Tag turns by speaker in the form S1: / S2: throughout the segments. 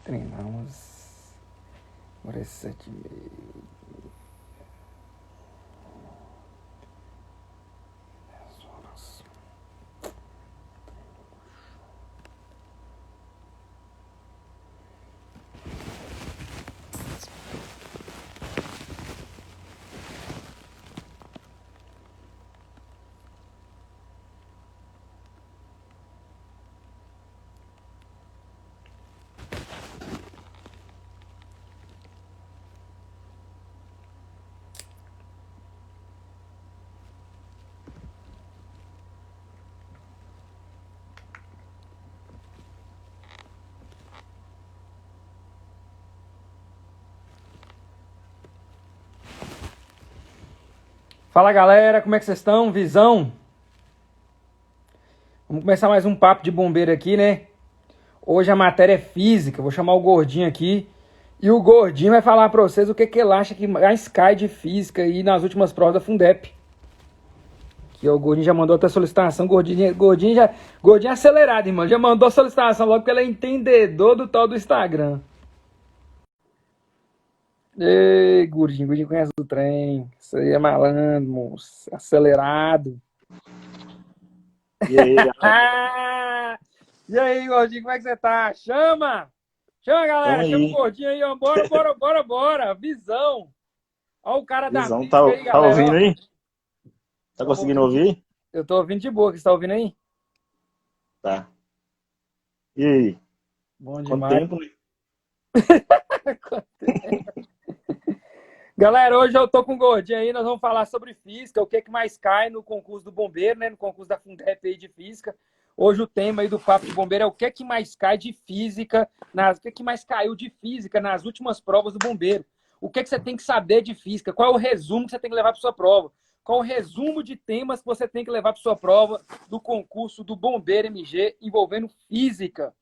S1: Treinamos. Agora é 7h30. Fala galera, como é que vocês estão? Visão? Vamos começar mais um papo de bombeiro aqui, né? Hoje a matéria é física, vou chamar o Gordinho aqui. E o Gordinho vai falar pra vocês o que, que ele acha que mais cai de física aí nas últimas provas da Fundep. Que o Gordinho já mandou até solicitação, Gordinho é acelerado, irmão. Já mandou solicitação logo porque ele é entendedor do tal do Instagram. Ei, Gordinho conhece o trem. Isso aí é malandro, moço. Acelerado.
S2: E aí, galera?
S1: E aí, Gordinho, como é que você tá? Chama! Chama, galera! Chama o Gordinho aí, ó. Bora! Visão! Ó o cara da
S2: Visão,
S1: física aí,
S2: tá
S1: galera.
S2: ouvindo
S1: Ó.
S2: aí? Tá conseguindo ouvir?
S1: Eu tô ouvindo de boa, você tá ouvindo aí?
S2: Tá. E aí?
S1: Bom
S2: Quanto
S1: demais.
S2: tempo, né?
S1: Galera, hoje eu tô com o Gordinho aí, nós vamos falar sobre física, o que é que mais cai no concurso do bombeiro, né? No concurso da Fundep aí de física. Hoje o tema aí do papo de bombeiro é o que é que mais cai de física, o que é que mais caiu de física nas últimas provas do bombeiro. O que é que você tem que saber de física? Qual é o resumo que você tem que levar para sua prova? Qual o resumo de temas que você tem que levar para sua prova do concurso do Bombeiro MG envolvendo física?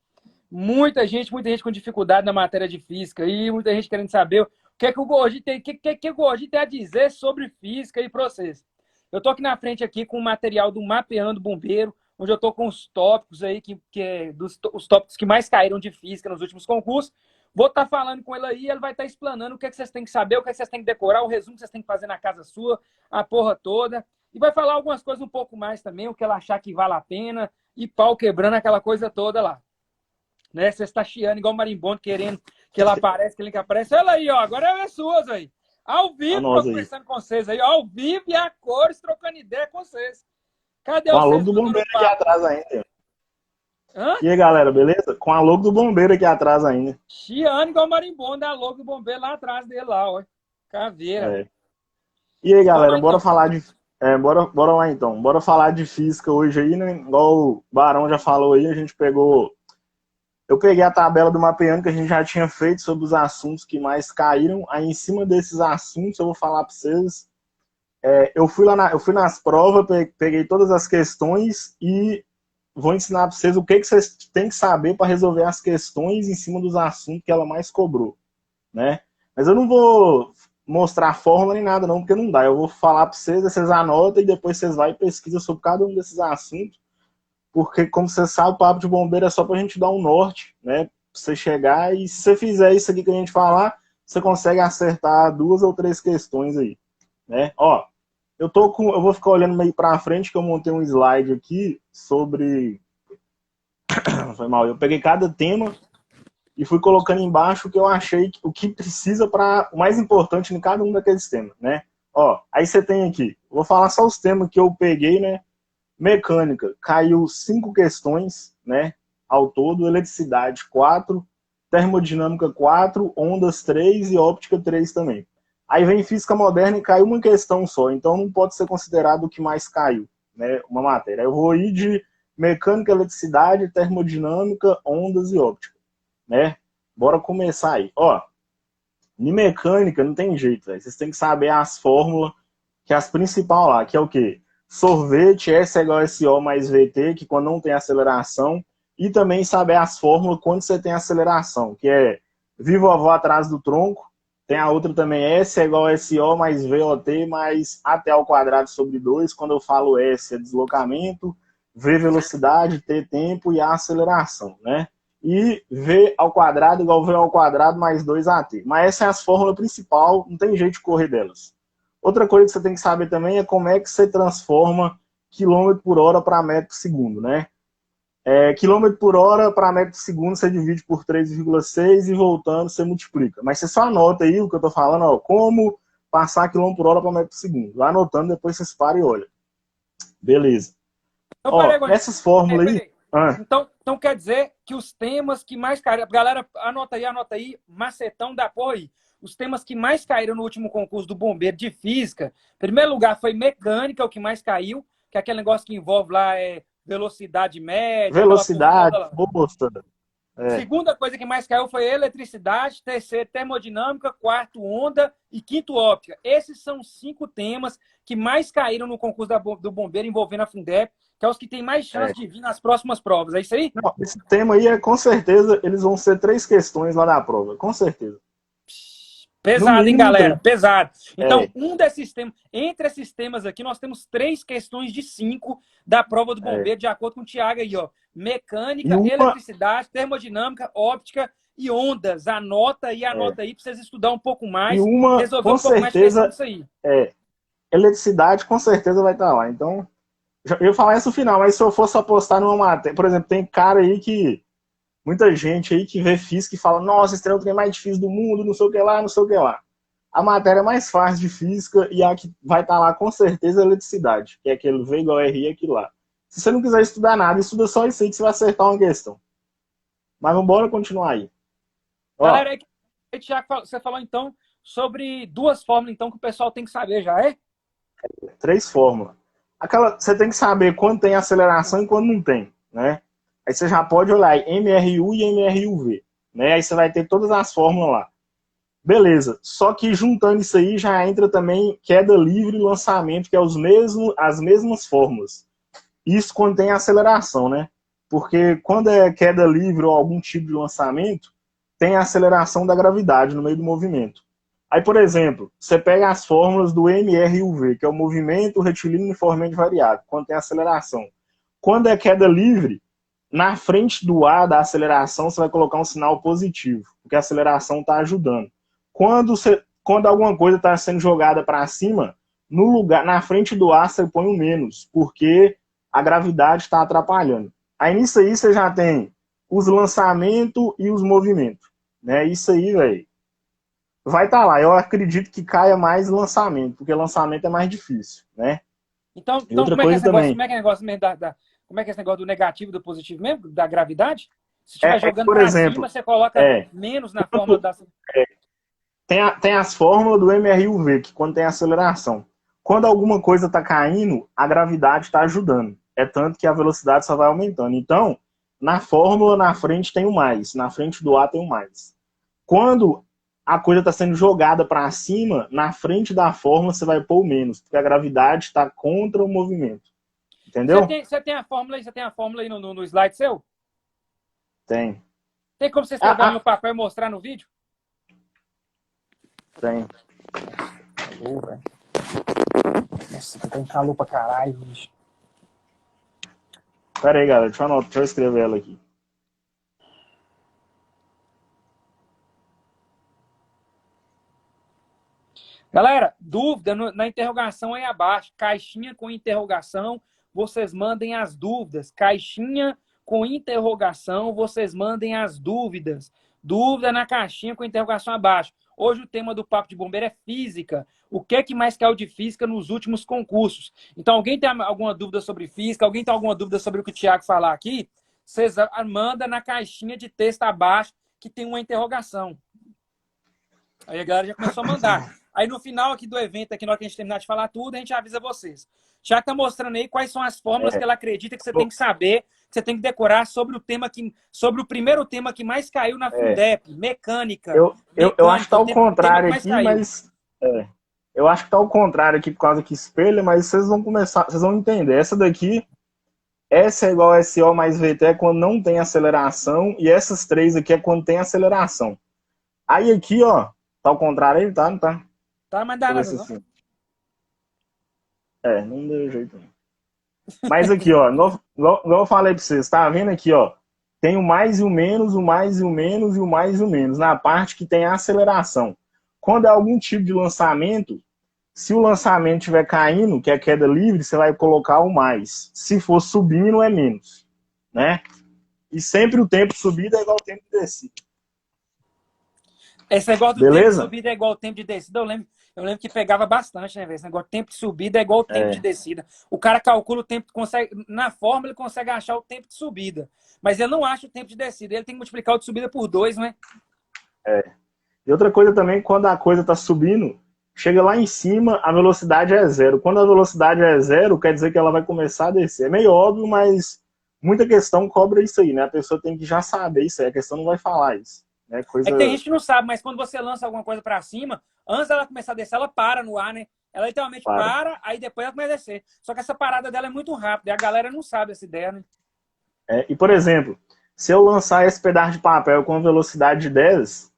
S1: Muita gente com dificuldade na matéria de física e muita gente querendo saber o que é que o Gordinho tem, o Gordinho tem a dizer sobre física e processo. Eu estou aqui na frente aqui com o material do Mapeando Bombeiro, onde eu estou com os tópicos aí, os tópicos que mais caíram de física nos últimos concursos. Vou estar falando com ele aí, ele vai estar explanando o que é que vocês têm que saber, o que é que vocês têm que decorar, o resumo que vocês têm que fazer na casa sua, a porra toda. E vai falar algumas coisas um pouco mais também, o que ela achar que vale a pena, e pau quebrando aquela coisa toda lá. Né? Você está chiando igual marimbondo, querendo que ela apareça, que ele aparece. Olha aí, ó, agora é suas aí. Ao vivo, conversando com vocês aí, ao vivo e a cores, trocando ideia com vocês. Cadê
S2: com a
S1: vocês?
S2: logo do bombeiro aqui atrás ainda.
S1: Hã?
S2: E aí, galera, beleza? Com a logo do bombeiro aqui atrás ainda.
S1: Chiando igual marimbondo, a logo do bombeiro lá atrás dele, lá, ó. Caveira.
S2: É. E aí, galera,
S1: Lá,
S2: bora
S1: então.
S2: falar de... bora lá então. Bora falar de física hoje aí, né? Igual o Barão já falou aí, a gente pegou... Eu peguei a tabela do mapeando que a gente já tinha feito sobre os assuntos que mais caíram. Aí, em cima desses assuntos, eu vou falar para vocês. Eu fui nas provas, peguei todas as questões e vou ensinar para vocês o que vocês têm que saber para resolver as questões em cima dos assuntos que ela mais cobrou, né? Mas eu não vou mostrar a fórmula nem nada, não, porque não dá. Eu vou falar para vocês, vocês anotam e depois vocês vão e pesquisam sobre cada um desses assuntos. Porque, como você sabe, o papo de bombeiro é só pra gente dar um norte, né? Pra você chegar e se você fizer isso aqui que a gente falar, você consegue acertar 2 ou 3 questões aí, né? Ó, eu vou ficar olhando meio pra frente que eu montei um slide aqui sobre... Foi mal, eu peguei cada tema e fui colocando embaixo o que eu achei, o que precisa para o mais importante em cada um daqueles temas, né? Ó, aí você tem aqui, vou falar só os temas que eu peguei, né? Mecânica, caiu 5 questões, né, ao todo, eletricidade 4, termodinâmica 4, ondas 3 e óptica 3 também. Aí vem física moderna e caiu uma questão só, então não pode ser considerado o que mais caiu, né, uma matéria. Eu vou ir de mecânica, eletricidade, termodinâmica, ondas e óptica, né. Bora começar aí. Ó, em mecânica não tem jeito, véio. Vocês têm que saber as fórmulas, que é as principais lá, que é o quê? Sorvete, S é igual a SO mais VT, que quando não tem aceleração, e também saber as fórmulas quando você tem aceleração, que é V vovó atrás do tronco, tem a outra também, S é igual a SO mais VOT mais AT ao quadrado sobre 2, quando eu falo S é deslocamento, V velocidade, T tempo e A aceleração, né? e V ao quadrado igual V ao quadrado mais 2AT. Mas essa é a fórmula principal, não tem jeito de correr delas. Outra coisa que você tem que saber também é como é que você transforma quilômetro por hora para metro por segundo, né? Quilômetro por hora para metro por segundo você divide por 3,6 e voltando você multiplica. Mas você só anota aí o que eu estou falando, ó, como passar quilômetro por hora para metro por segundo. Vai anotando, depois vocês param e olham. Beleza.
S1: Então,
S2: Ó,
S1: peraí,
S2: nessas fórmulas aí...
S1: peraí. Então quer dizer que os temas que mais caíram... Galera, anota aí, macetão da porra aí. Os temas que mais caíram no último concurso do Bombeiro de Física, em primeiro lugar foi mecânica, o que mais caiu, que é aquele negócio que envolve lá velocidade média,
S2: Velocidade,
S1: aquela
S2: força.
S1: Segunda coisa que mais caiu foi eletricidade, terceiro, termodinâmica, quarto, onda e quinto, óptica. Esses são 5 temas que mais caíram no concurso do Bombeiro envolvendo a Fundep, que é os que têm mais chance de vir nas próximas provas. É isso aí?
S2: Não, esse tema aí, com certeza, eles vão ser 3 questões lá na prova, com certeza.
S1: Pesado, hein, galera?
S2: 3.
S1: Pesado. Então, um desses temas, entre esses temas aqui, nós temos 3 questões de 5 da prova do Bombeiro, de acordo com o Thiago aí, ó. Mecânica, eletricidade, termodinâmica, óptica e ondas. Anota aí para vocês estudar um pouco mais,
S2: resolver um pouco mais disso aí. Eletricidade, com certeza vai estar lá. Então, eu ia falar isso no final, mas se eu fosse apostar numa matéria, por exemplo, tem cara aí que muita gente aí que vê física e fala, nossa, esse é o trem mais difícil do mundo, não sei o que lá, não sei o que lá. A matéria mais fácil de física e a que vai estar lá com certeza é a eletricidade, que é aquele V igual a RI aquilo lá. Se você não quiser estudar nada, estuda só isso aí que você vai acertar uma questão. Mas vamos embora continuar aí.
S1: Galera, aí, Thiago, você falou então sobre 2 fórmulas então que o pessoal tem que saber já, é?
S2: 3 fórmulas. Você tem que saber quando tem aceleração e quando não tem, né? Aí você já pode olhar MRU e MRUV, né? Aí você vai ter todas as fórmulas lá. Beleza. Só que juntando isso aí já entra também queda livre e lançamento, que é as mesmas fórmulas. Isso quando tem aceleração, né? Porque quando é queda livre ou algum tipo de lançamento, tem a aceleração da gravidade no meio do movimento. Aí, por exemplo, você pega as fórmulas do MRUV, que é o movimento retilíneo uniformemente variado, quando tem aceleração. Quando é queda livre, na frente do A da aceleração, você vai colocar um sinal positivo, porque a aceleração está ajudando. Quando alguma coisa está sendo jogada para cima, na frente do A você põe um menos, porque a gravidade está atrapalhando. Aí nisso aí você já tem os lançamentos e os movimentos. Né? Isso aí, velho, vai estar lá. Eu acredito que caia mais lançamento, porque lançamento é mais difícil, né?
S1: Então como é que é esse negócio, como é que é esse negócio do negativo e do positivo mesmo, da gravidade? Se estiver jogando
S2: por exemplo,
S1: cima, você coloca menos na fórmula da...
S2: Tem as fórmulas do MRUV, que quando tem aceleração. Quando alguma coisa está caindo, a gravidade está ajudando. É tanto que a velocidade só vai aumentando. Então, na fórmula, na frente tem o mais. Na frente do A tem o mais. Quando a coisa está sendo jogada para cima, na frente da fórmula você vai pôr o menos, porque a gravidade está contra o movimento. Entendeu?
S1: Você tem a fórmula aí no slide seu?
S2: Tem.
S1: Tem como você escrever no papel e mostrar no vídeo?
S2: Tem.
S1: Nossa, tem calor pra caralho, bicho.
S2: Pera aí, galera. Deixa eu escrever ela aqui.
S1: Galera, dúvida na interrogação aí abaixo. Caixinha com interrogação, vocês mandem as dúvidas. Caixinha com interrogação, vocês mandem as dúvidas. Dúvida na caixinha com interrogação abaixo. Hoje o tema do Papo de Bombeiro é física. O que mais caiu de física nos últimos concursos? Então, alguém tem alguma dúvida sobre física? Alguém tem alguma dúvida sobre o que o Thiago falar aqui? Vocês mandam na caixinha de texto abaixo que tem uma interrogação. Aí a galera já começou a mandar. Aí no final aqui do evento, aqui, na hora que a gente terminar de falar tudo, a gente avisa vocês. Já tá mostrando aí quais são as fórmulas que ela acredita que você tem que saber, que você tem que decorar sobre o primeiro tema que mais caiu na Fundep, mecânica.
S2: Eu acho que tá ao contrário aqui, mas... eu acho que tá ao contrário aqui por causa que espelha, mas vocês vão entender. Essa daqui, essa é igual a SO mais VT é quando não tem aceleração, e essas 3 aqui é quando tem aceleração. Aí aqui, ó, tá ao contrário aí, tá? Não tá?
S1: Tá, mas dá nada, não.
S2: Assim. Não deu jeito não. Mas aqui, ó, igual eu falei pra vocês, tá vendo aqui, ó? tem o mais e o menos, o mais e o menos e o mais e o menos, na parte que tem a aceleração. Quando é algum tipo de lançamento, se o lançamento estiver caindo, que é queda livre, você vai colocar o mais. Se for subindo, é menos, né? E sempre o tempo de subida é igual ao tempo de descida.
S1: Esse negócio do tempo de
S2: Beleza?
S1: subida é igual ao tempo de descida. Eu lembro que pegava bastante, né, velho? Esse negócio de tempo de subida é igual ao tempo de descida. O cara calcula o tempo, consegue, na forma ele consegue achar o tempo de subida. Mas ele não acha o tempo de descida. Ele tem que multiplicar o de subida por 2, né?
S2: E outra coisa também, quando a coisa está subindo, chega lá em cima, a velocidade é zero. Quando a velocidade é zero, quer dizer que ela vai começar a descer. É meio óbvio, mas muita questão cobra isso aí, né? A pessoa tem que já saber isso aí. A questão não vai falar isso. Né?
S1: É que tem gente que não sabe, mas quando você lança alguma coisa para cima, antes dela começar a descer, ela para no ar, né? Ela literalmente para, aí depois ela começa a descer. Só que essa parada dela é muito rápida, e a galera não sabe essa ideia, né?
S2: E, por exemplo, se eu lançar esse pedaço de papel com velocidade de 10,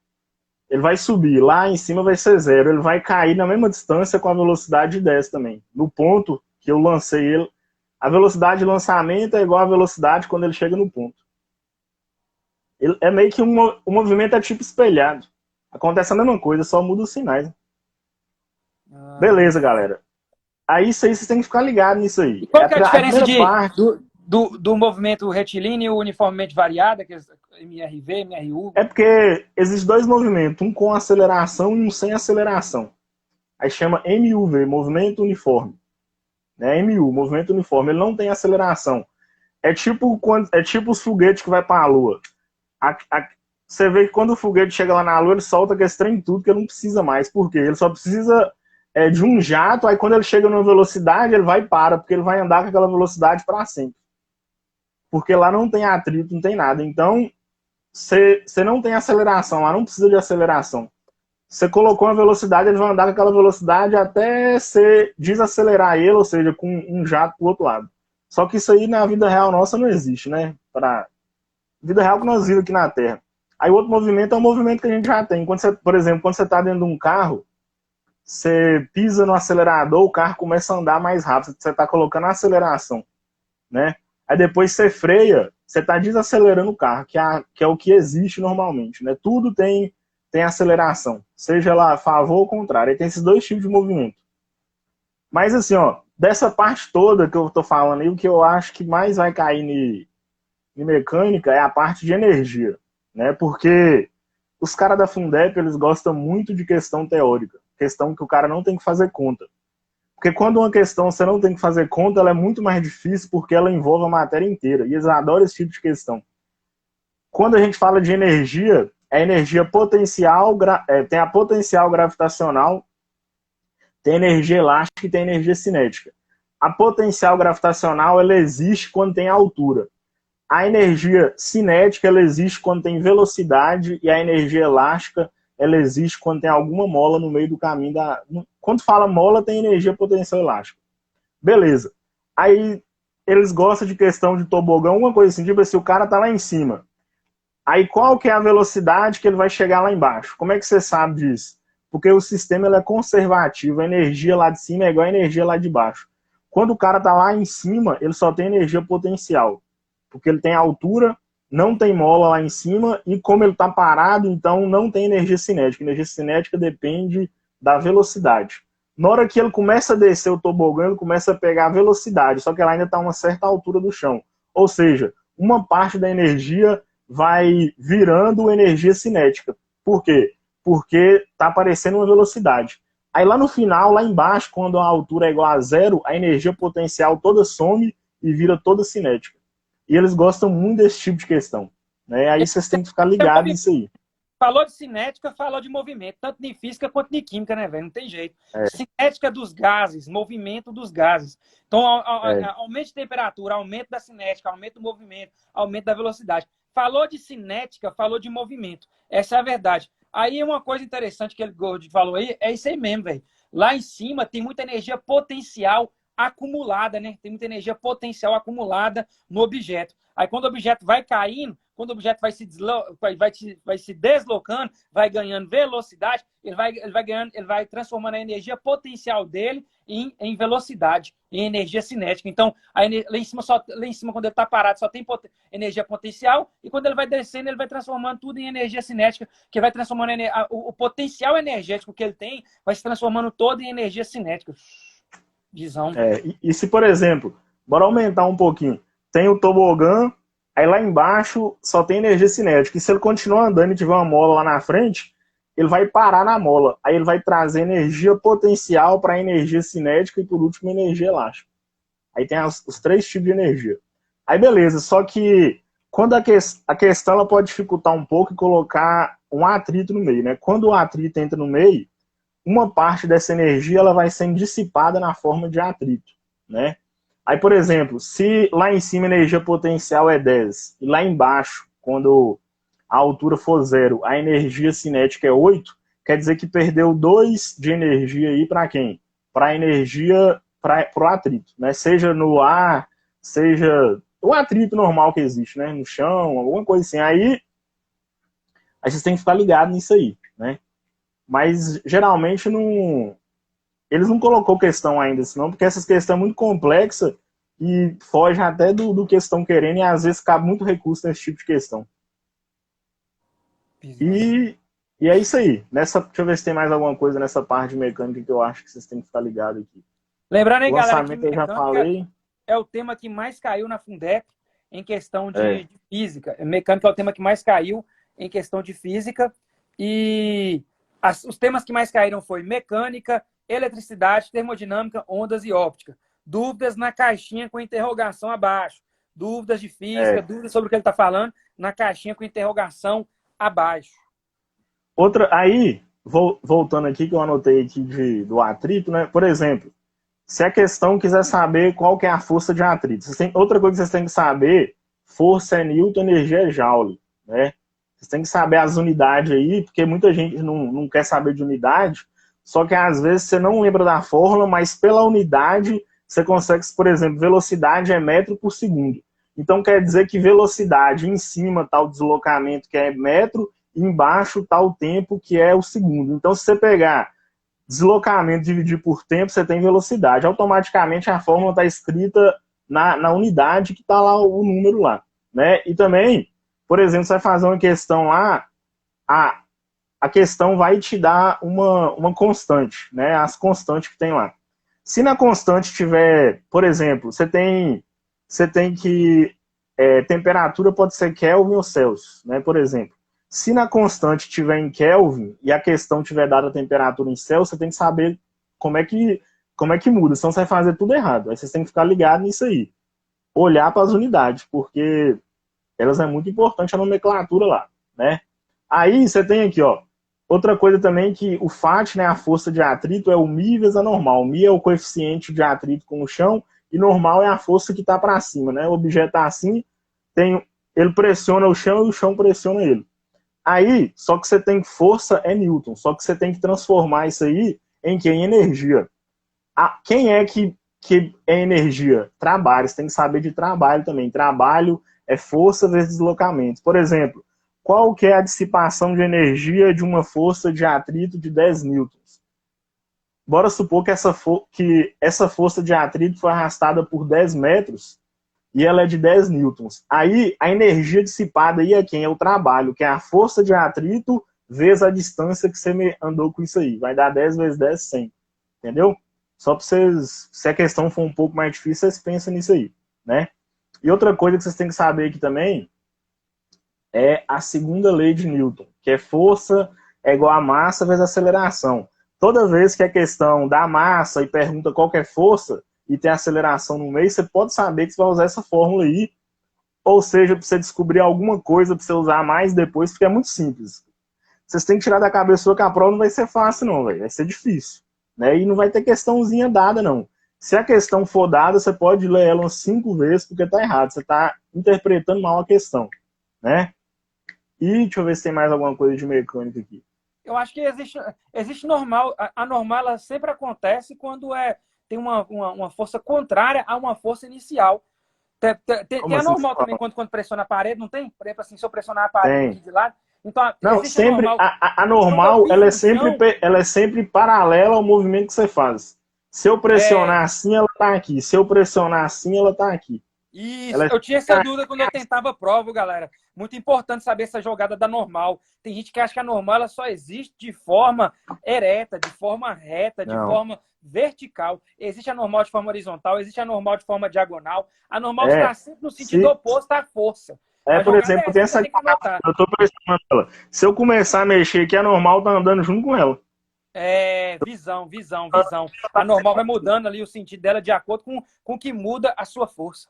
S2: ele vai subir. Lá em cima vai ser zero. Ele vai cair na mesma distância com a velocidade de 10 também. No ponto que eu lancei ele, a velocidade de lançamento é igual à velocidade quando ele chega no ponto. Ele é meio que o movimento é tipo espelhado. Acontece a mesma coisa, só muda os sinais. Beleza, galera. Aí isso aí vocês têm que ficar ligados nisso aí.
S1: E qual que é a diferença
S2: parte...
S1: do movimento retilíneo e o uniformemente variado, que é MRV, MRU?
S2: É porque existem dois movimentos, um com aceleração e um sem aceleração. Aí chama MUV, movimento uniforme. Né? MU, movimento uniforme. Ele não tem aceleração. É tipo os foguetes que vai para a Lua. Você vê que quando o foguete chega lá na Lua, ele solta aquele trem tudo que ele não precisa mais. Por quê? Ele só precisa de um jato, aí quando ele chega numa velocidade, ele vai e para, porque ele vai andar com aquela velocidade para sempre. Porque lá não tem atrito, não tem nada. Então, você não tem aceleração, lá não precisa de aceleração. Você colocou uma velocidade, ele vai andar com aquela velocidade até você desacelerar ele, ou seja, com um jato pro outro lado. Só que isso aí na vida real nossa não existe, né? Pra vida real que nós vivemos aqui na Terra. Aí o outro movimento é um movimento que a gente já tem. Quando você, por exemplo, quando você está dentro de um carro, você pisa no acelerador, o carro começa a andar mais rápido. Você está colocando a aceleração, né? Aí depois você freia, você está desacelerando o carro, que é o que existe normalmente, né? Tudo tem aceleração, seja lá a favor ou contrário. Aí tem esses dois tipos de movimento. Mas assim, ó, dessa parte toda que eu tô falando aí, o que eu acho que mais vai cair em mecânica é a parte de energia, né? Porque os caras da Fundep, eles gostam muito de questão teórica, questão que o cara não tem que fazer conta. Porque quando uma questão você não tem que fazer conta, ela é muito mais difícil porque ela envolve a matéria inteira. E eles adoram esse tipo de questão. Quando a gente fala de energia, é energia potencial, tem a potencial gravitacional, tem energia elástica e tem energia cinética. A potencial gravitacional, ela existe quando tem altura. A energia cinética, ela existe quando tem velocidade, e a energia elástica, ela existe quando tem alguma mola no meio do caminho Quando fala mola, tem energia potencial elástica. Beleza. Aí eles gostam de questão de tobogã, uma coisa assim, tipo assim, o cara tá lá em cima. Aí qual que é a velocidade que ele vai chegar lá embaixo? Como é que você sabe disso? Porque o sistema ele é conservativo, a energia lá de cima é igual a energia lá de baixo. Quando o cara tá lá em cima, ele só tem energia potencial. Porque ele tem altura, não tem mola lá em cima, e como ele está parado, então não tem energia cinética. Energia cinética depende da velocidade. Na hora que ele começa a descer o tobogã, ele começa a pegar a velocidade, só que ela ainda está a uma certa altura do chão. Ou seja, uma parte da energia vai virando energia cinética. Por quê? Porque está aparecendo uma velocidade. Aí lá no final, lá embaixo, quando a altura é igual a zero, a energia potencial toda some e vira toda cinética. E eles gostam muito desse tipo de questão. Né? Aí vocês têm que ficar ligados nisso aí.
S1: Falou de cinética, falou de movimento, tanto de física quanto de química, né, velho? Não tem jeito. Cinética dos gases, movimento dos gases. Então, aumento de temperatura, aumento da cinética, aumento do movimento, aumento da velocidade. Falou de cinética, falou de movimento. Essa é a verdade. Aí, uma coisa interessante que ele falou aí, é isso aí mesmo, velho. Lá em cima tem muita energia potencial acumulada, né? Tem muita energia potencial acumulada no objeto. Aí, quando o objeto vai caindo, quando o objeto vai se deslocando, vai ganhando velocidade, ele vai transformando a energia potencial dele em velocidade, em energia cinética. Então, lá em cima, quando ele está parado, só tem energia potencial, e quando ele vai descendo, ele vai transformando tudo em energia cinética, que vai transformando o potencial energético que ele tem, vai se transformando todo em energia cinética. Visão.
S2: E se, por exemplo, bora aumentar um pouquinho, tem o tobogã, aí lá embaixo só tem energia cinética, e se ele continuar andando e tiver uma mola lá na frente, ele vai parar na mola, aí ele vai trazer energia potencial para energia cinética e, por último, energia elástica. Aí tem os 3 tipos de energia. Aí beleza, só que quando a questão ela pode dificultar um pouco e colocar um atrito no meio, né? Quando o atrito entra no meio, uma parte dessa energia ela vai sendo dissipada na forma de atrito, né? Aí, por exemplo, se lá em cima a energia potencial é 10 e lá embaixo, quando a altura for 0, a energia cinética é 8, quer dizer que perdeu 2 de energia aí para quem? Para a energia, para o atrito, né? Seja no ar, seja o atrito normal que existe, né? No chão, alguma coisa assim. Aí vocês têm que ficar ligados nisso aí, né? Mas geralmente eles não colocou questão ainda, senão, porque essa questão é muito complexa e foge até do que estão querendo e às vezes cabe muito recurso nesse tipo de questão. E é isso aí. Deixa eu ver se tem mais alguma coisa nessa parte de mecânica que eu acho que vocês têm que ficar ligados aqui.
S1: Lembrando aí,
S2: o
S1: galera, que
S2: lançamento eu já falei.
S1: é o tema que mais caiu na Fundep em questão de física. Mecânica é o tema que mais caiu em questão de física. E os temas que mais caíram foi mecânica, eletricidade, termodinâmica, ondas e óptica. Dúvidas na caixinha com interrogação abaixo. Dúvidas de física, dúvidas sobre o que ele está falando, na caixinha com interrogação abaixo.
S2: Aí, voltando aqui, que eu anotei aqui do atrito, né? Por exemplo, se a questão quiser saber qual que é a força de atrito, outra coisa que vocês têm que saber, força é Newton, energia é Joule, né? Vocês têm que saber as unidades aí, porque muita gente não quer saber de unidade, só que às vezes você não lembra da fórmula, mas pela unidade você consegue, por exemplo, velocidade é metro por segundo. Então quer dizer que velocidade em cima está o deslocamento, que é metro, e embaixo está o tempo, que é o segundo. Então se você pegar deslocamento dividir por tempo, você tem velocidade. Automaticamente a fórmula está escrita na unidade que está lá o número lá, né? E também, por exemplo, você vai fazer uma questão lá, a questão vai te dar uma constante, né? As constantes que tem lá. Se na constante tiver, por exemplo, você tem que temperatura pode ser Kelvin ou Celsius, né? Por exemplo, se na constante tiver em Kelvin e a questão tiver dada a temperatura em Celsius, você tem que saber como é que muda, senão você vai fazer tudo errado. Aí vocês têm que ficar ligados nisso aí. Olhar para as unidades, porque elas é muito importante a nomenclatura lá, né? Aí você tem aqui, ó, outra coisa também que o FAT, né, a força de atrito, é o Mi vezes a normal. O Mi é o coeficiente de atrito com o chão e normal é a força que está para cima, né? O objeto está assim, ele pressiona o chão e o chão pressiona ele. Aí, só que você tem força é Newton, só que você tem que transformar isso aí em energia. Quem é que é energia? Trabalho, você tem que saber de trabalho também. Trabalho é força vezes deslocamento. Por exemplo, qual que é a dissipação de energia de uma força de atrito de 10 newtons? Bora supor que essa força de atrito foi arrastada por 10 metros e ela é de 10 newtons. Aí, a energia dissipada aí é quem? É o trabalho, que é a força de atrito vezes a distância que você andou com isso aí. Vai dar 10 vezes 10, 100. Entendeu? Só para vocês, se a questão for um pouco mais difícil, vocês pensam nisso aí, né? E outra coisa que vocês têm que saber aqui também é a segunda lei de Newton, que é força é igual a massa vezes aceleração. Toda vez que a questão dá massa e pergunta qual que é força, e tem aceleração no meio, você pode saber que você vai usar essa fórmula aí, ou seja, para você descobrir alguma coisa para você usar mais depois, porque é muito simples. Vocês têm que tirar da cabeça que a prova não vai ser fácil não, véio. Vai ser difícil, né? E não vai ter questãozinha dada não. Se a questão for dada, você pode ler ela umas 5 vezes, porque tá errado, você tá interpretando mal a questão, né? E deixa eu ver se tem mais alguma coisa de mecânica aqui.
S1: Eu acho que existe normal, a normal ela sempre acontece quando tem uma força contrária a uma força inicial.
S2: Como
S1: Tem a
S2: assim que você
S1: normal também,
S2: fala?
S1: quando pressiona a parede, não tem? Por exemplo, assim, se eu pressionar a parede
S2: Tem.
S1: aqui de lado. Então,
S2: Não,
S1: existe a
S2: sempre
S1: normal.
S2: a
S1: Quando eu
S2: normal,
S1: piso no chão,
S2: ela é sempre paralela ao movimento que você faz. Se eu pressionar
S1: é.
S2: assim, ela tá aqui. Se eu pressionar assim, ela tá aqui.
S1: Isso,
S2: Ela é
S1: eu tinha essa
S2: sempre
S1: dúvida quando eu tentava a prova, galera. Muito importante saber essa jogada da normal. Tem gente que acha que a normal ela só existe de forma ereta, de forma reta, de
S2: não.
S1: forma vertical. Existe a normal de forma horizontal, existe a normal de forma diagonal. A normal está
S2: É,
S1: sempre no sentido
S2: se,
S1: oposto à força. A
S2: por
S1: jogada é
S2: exemplo, tem
S1: essa que você
S2: essa
S1: tem que anotar.
S2: eu tô pressionando ela. Se eu começar a mexer aqui, a normal tá andando junto com ela.
S1: É, visão. A normal vai mudando ali o sentido dela de acordo com o que muda a sua força.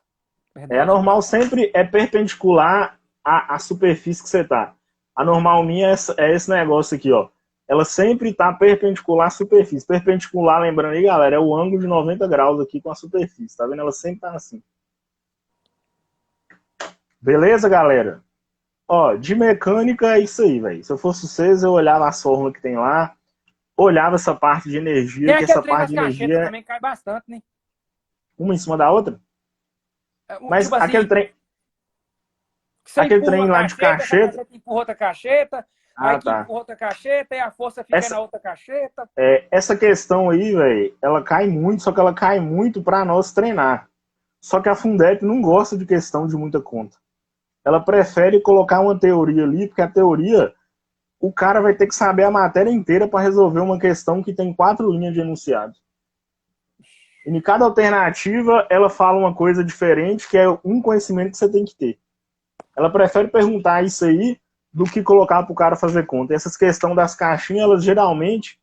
S2: A
S1: Verdade.
S2: normal sempre é perpendicular à superfície que você está. A normal minha é esse negócio aqui, ó. Ela sempre está perpendicular à superfície. Perpendicular, lembrando aí, galera, é o ângulo de 90 graus aqui com a superfície. Tá vendo? Ela sempre tá assim. Beleza, galera? Ó, de mecânica é isso aí, velho. Se eu fosse vocês, eu olhava as fórmulas que tem lá, olhava essa parte de
S1: Tem
S2: energia, que
S1: aquele
S2: essa
S1: trem
S2: parte
S1: das
S2: de
S1: cachetas
S2: energia é
S1: também que cai bastante, né?
S2: uma em cima da outra. Mas
S1: Tipo assim, você
S2: aquele
S1: empurra uma
S2: trem lá de
S1: cacheta, essa
S2: cacheta.
S1: cacheta empurra outra cacheta, aí
S2: Ah,
S1: que
S2: tá.
S1: empurra outra cacheta, e a força fica
S2: Essa,
S1: na outra cacheta.
S2: essa questão aí, velho, ela cai muito, só que ela cai muito para nós treinar. Só que a Fundep não gosta de questão de muita conta. Ela prefere colocar uma teoria ali, porque a teoria, o cara vai ter que saber a matéria inteira para resolver uma questão que tem 4 linhas de enunciado. E em cada alternativa, ela fala uma coisa diferente, que é um conhecimento que você tem que ter. Ela prefere perguntar isso aí do que colocar para o cara fazer conta. E essas questões das caixinhas, elas geralmente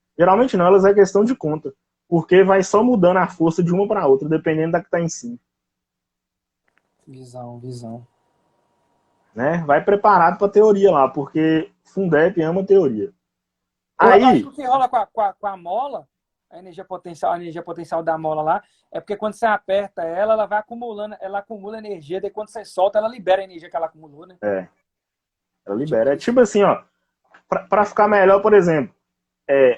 S2: não, elas é questão de conta. Porque vai só mudando a força de uma para outra, dependendo da que está em cima.
S1: Visão.
S2: Né? Vai preparado para teoria lá, porque Fundep ama teoria.
S1: Eu acho que
S2: Aí,
S1: o que rola com a mola, a energia potencial da mola lá, é porque quando você aperta ela, ela vai acumulando, ela acumula energia, daí quando você solta, ela libera a energia que ela acumulou, né?
S2: ela
S1: Tipo
S2: libera. É
S1: isso.
S2: tipo assim, ó, para ficar melhor, por exemplo,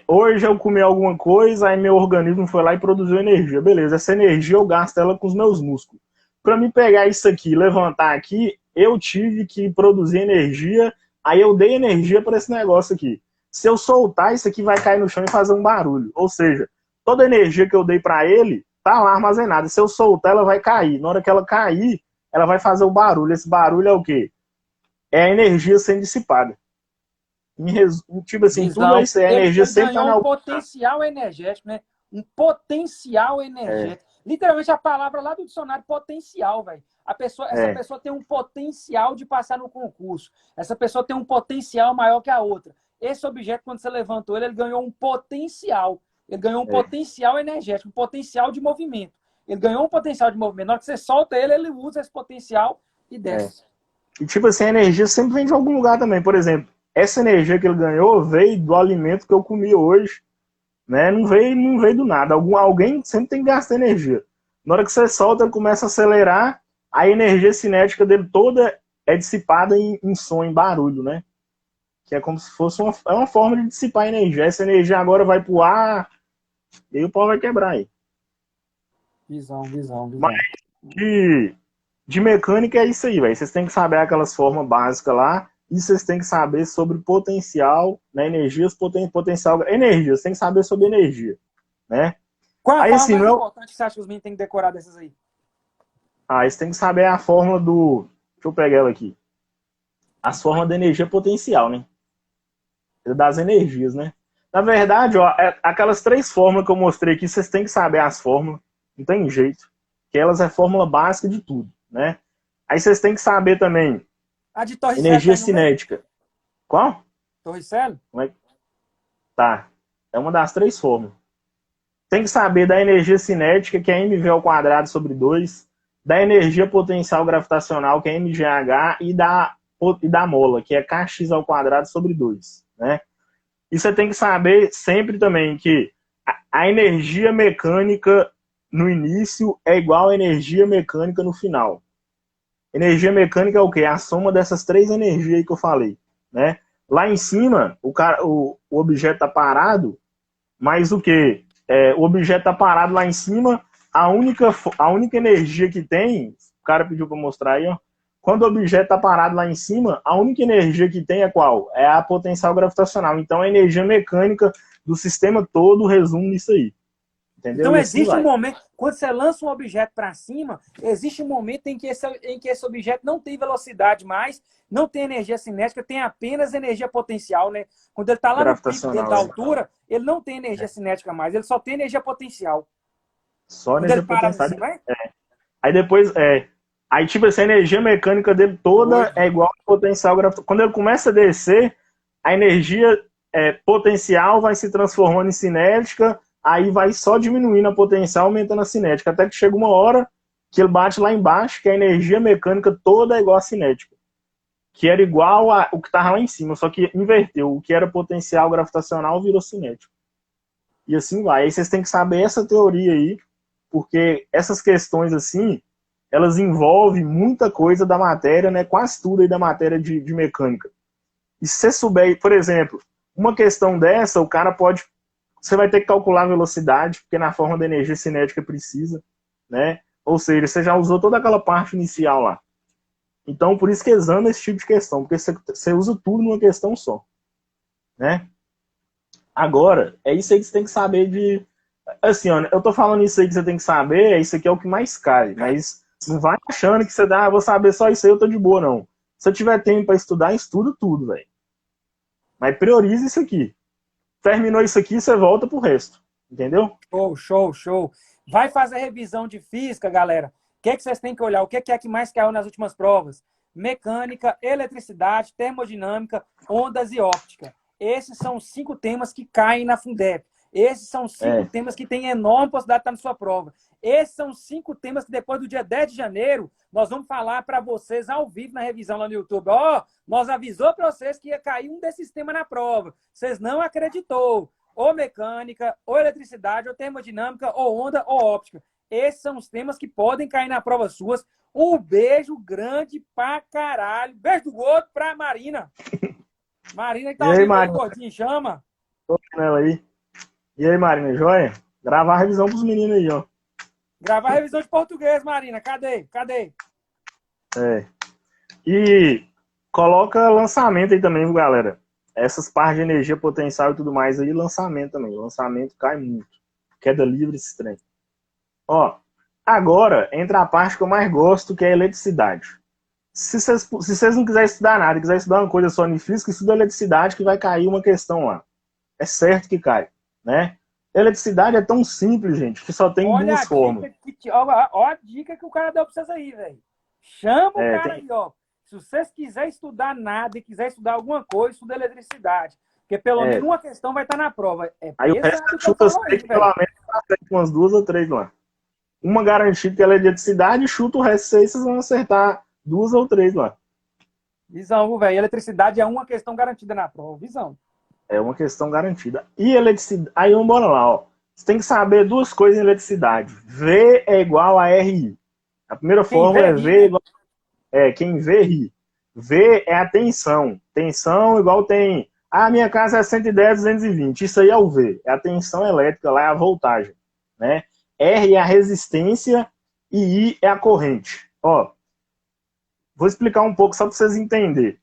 S2: hoje eu comi alguma coisa, aí meu organismo foi lá e produziu energia. Beleza, essa energia eu gasto ela com os meus músculos. Para me pegar isso aqui, levantar aqui, eu tive que produzir energia, aí eu dei energia para esse negócio aqui. Se eu soltar, isso aqui vai cair no chão e fazer um barulho. Ou seja, toda a energia que eu dei para ele tá lá armazenada. Se eu soltar, ela vai cair. Na hora que ela cair, ela vai fazer o barulho. Esse barulho é o quê? É a energia sendo dissipada. Tipo assim, tudo é
S1: Visão.
S2: isso aí. A energia
S1: Ele
S2: sempre está
S1: ganhou
S2: em
S1: um
S2: algum.
S1: potencial energético, né? Um potencial
S2: É,
S1: energético. Literalmente a palavra lá do dicionário, potencial, velho. Essa
S2: é,
S1: pessoa tem um potencial de passar no concurso. Essa pessoa tem um potencial maior que a outra. Esse objeto, quando você levantou ele ganhou um potencial. Ele ganhou um
S2: é,
S1: potencial energético, um potencial de movimento. Ele ganhou um potencial de movimento. Na hora que você solta ele, ele usa esse potencial e
S2: é.
S1: desce.
S2: E tipo assim, a energia sempre vem de algum lugar também. Por exemplo, essa energia que ele ganhou veio do alimento que eu comi hoje, né? Não veio do nada. Alguém sempre tem que gastar energia. Na hora que você solta, ele começa a acelerar, a energia cinética dele toda é dissipada em som, em barulho, né? Que é como se fosse uma forma de dissipar energia. Essa energia agora vai pro ar e aí o pau vai quebrar aí. Mas
S1: Visão.
S2: de, de mecânica é isso aí, velho. Vocês têm que saber aquelas formas básicas lá e vocês têm que saber sobre potencial, né? Energias, potencial. Energia, você tem que saber sobre energia, né?
S1: Qual a
S2: Aí
S1: forma
S2: assim,
S1: mais
S2: não é.
S1: importante que você acha que os meninos têm que decorar dessas aí?
S2: Ah, você tem que saber a fórmula do. Deixa eu pegar ela aqui. As formas da energia potencial, né? Das energias, né? Na verdade, ó, aquelas 3 fórmulas que eu mostrei aqui, vocês têm que saber as fórmulas. Não tem jeito. Que elas é fórmula básica de tudo, né? Aí vocês têm que saber também
S1: A de Torricelli tá
S2: energia
S1: aí no meio?
S2: cinética. Qual?
S1: Torricelli?
S2: Como é que tá? É uma das 3 fórmulas. Tem que saber da energia cinética, que é mv ao quadrado sobre 2, da energia potencial gravitacional, que é mgh, e da mola, que é kx ao quadrado sobre 2, né? E você tem que saber sempre também que a energia mecânica no início é igual à energia mecânica no final. Energia mecânica é o quê? É a soma dessas 3 energias aí que eu falei, né? Lá em cima, o objeto está parado, mas o quê? O objeto está parado lá em cima, a única energia que tem o cara pediu para mostrar aí, ó. Quando o objeto está parado lá em cima, a única energia que tem é qual? É a potencial gravitacional. Então a energia mecânica do sistema todo resume nisso aí. Entendeu?
S1: Então
S2: E assim
S1: existe um
S2: vai.
S1: momento, quando você lança um objeto para cima, existe um momento em que esse objeto não tem velocidade mais, não tem energia cinética, tem apenas energia potencial, né? Quando ele está lá no pico dele da
S2: Gravitacional.
S1: altura, ele não tem energia cinética mais, ele só tem energia potencial.
S2: Só
S1: Quando ele
S2: energia
S1: para em
S2: potencial.
S1: cima, é
S2: Aí depois, aí tipo essa energia mecânica dele toda
S1: doido.
S2: é igual ao potencial gravitacional. Quando ele começa a descer, a energia potencial vai se transformando em cinética, aí vai só diminuindo a potencial, aumentando a cinética, até que chega uma hora que ele bate lá embaixo, que a energia mecânica toda é igual à cinética, que era igual ao que estava lá em cima, só que inverteu. O que era potencial gravitacional virou cinético. E assim vai. Aí vocês têm que saber essa teoria aí, porque essas questões assim, elas envolvem muita coisa da matéria, né? Quase tudo aí da matéria de mecânica. E se você souber, por exemplo, uma questão dessa, o cara pode... Você vai ter que calcular a velocidade, porque na forma da energia cinética precisa, né? Ou seja, você já usou toda aquela parte inicial lá. Então, por isso que exame esse tipo de questão, porque você usa tudo numa questão só, né? Agora, é isso aí que você tem que saber de... Assim, ó, eu tô falando isso aí que você tem que saber, isso aqui é o que mais cai, mas não vai achando que você dá, vou saber só isso aí, eu tô de boa, não. Se eu tiver tempo para estudar, estudo tudo, velho. Mas priorize isso aqui. Terminou isso aqui, você volta pro resto. Entendeu?
S1: Show, show, show. Vai fazer revisão de física, galera. O que vocês têm que olhar? O que é que mais caiu nas últimas provas? Mecânica, eletricidade, termodinâmica, ondas e óptica. Esses são os 5 temas que caem na Fundeb. Esses são os 5 temas que têm enorme possibilidade de estar na sua prova. Esses são os 5 temas que depois do dia 10 de janeiro nós vamos falar para vocês ao vivo na revisão lá no YouTube. Ó, nós avisou para vocês que ia cair um desses temas na prova. Vocês não acreditou. Ou mecânica, ou eletricidade, ou termodinâmica, ou onda, ou óptica. Esses são os temas que podem cair na prova suas. Um beijo grande pra caralho. Beijo do gordo pra Marina. Marina que tá ouvindo aí, gordinho, chama.
S2: Tô nela aí. E aí, Marina, joia? Gravar a revisão pros meninos aí, ó.
S1: Gravar a revisão de português, Marina. Cadê? Cadê?
S2: E coloca lançamento aí também, viu, galera? Essas partes de energia potencial e tudo mais aí, lançamento também. Lançamento cai muito. Queda livre esse trem. Ó, agora entra a parte que eu mais gosto, que é a eletricidade. Se vocês não quiserem estudar nada, quiserem estudar uma coisa só em física, estuda eletricidade que vai cair uma questão lá. É certo que cai, né? Eletricidade é tão simples, gente, que só tem duas formas.
S1: Olha a dica que o cara deu pra vocês aí, velho. Chama o cara aí, ó. Se vocês quiserem estudar nada e quiser estudar alguma coisa, estuda eletricidade. Porque pelo menos uma questão vai estar na prova.
S2: Aí o resto chuta pelo menos umas 2 ou 3 lá. Uma garantida que ela é de eletricidade, chuta o resto 6, vocês vão acertar 2 ou 3 lá.
S1: Visão, velho. Eletricidade é uma questão garantida na prova. Visão.
S2: É uma questão garantida. E eletricidade... Aí vamos embora lá, ó. Você tem que saber 2 coisas em eletricidade. V é igual a RI. A primeira fórmula é V igual... quem vê, ri. V é a tensão. Tensão igual tem... Ah, minha casa é 110, 220. Isso aí é o V. É a tensão elétrica, lá é a voltagem. Né? R é a resistência e I é a corrente. Ó, vou explicar um pouco só para vocês entenderem.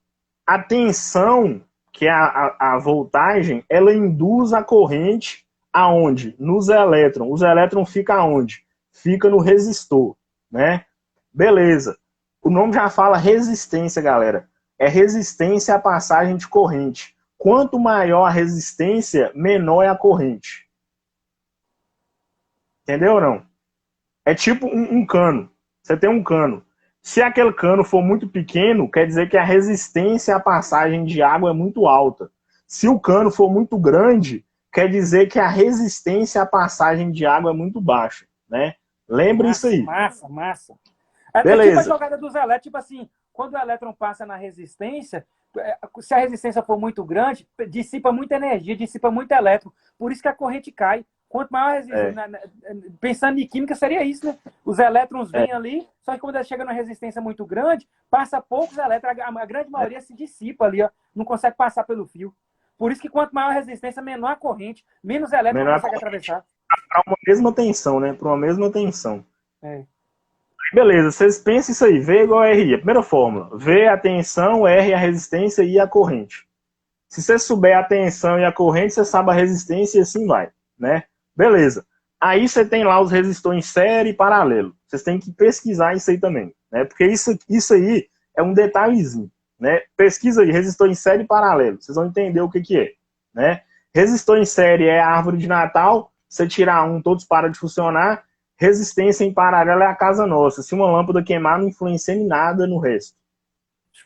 S2: A tensão, que é a voltagem, ela induz a corrente aonde? Nos elétrons. Os elétrons ficam aonde? Fica no resistor, né? Beleza. O nome já fala resistência, galera. É resistência à passagem de corrente. Quanto maior a resistência, menor é a corrente. Entendeu ou não? É tipo um cano. Você tem um cano. Se aquele cano for muito pequeno, quer dizer que a resistência à passagem de água é muito alta. Se o cano for muito grande, quer dizer que a resistência à passagem de água é muito baixa, né? Lembre isso aí.
S1: Massa. É
S2: beleza.
S1: Tipo a jogada dos elétrons, tipo assim, quando o elétron passa na resistência, se a resistência for muito grande, dissipa muita energia, dissipa muito elétron. Por isso que a corrente cai. Quanto maior a resistência, pensando em química, seria isso, né? Os elétrons vêm ali, só que quando ele chega numa resistência muito grande, passa poucos elétrons, a grande maioria se dissipa ali, ó, não consegue passar pelo fio. Por isso que quanto maior a resistência, menor a corrente, menos elétrons consegue atravessar.
S2: Para uma mesma tensão, né? Para uma mesma tensão. Beleza, vocês pensam isso aí, V igual a RI, a primeira fórmula. V é a tensão, R é a resistência e a corrente. Se você souber a tensão e a corrente, você sabe a resistência e assim vai, né? Beleza. Aí você tem lá os resistores em série e paralelo. Vocês têm que pesquisar isso aí também, né? Porque isso aí é um detalhezinho, né? Pesquisa aí, resistor em série e paralelo. Vocês vão entender o que que é, né? Resistor em série é a árvore de Natal. Você tirar um, todos param de funcionar. Resistência em paralelo é a casa nossa. Se uma lâmpada queimar, não influencia em nada no resto.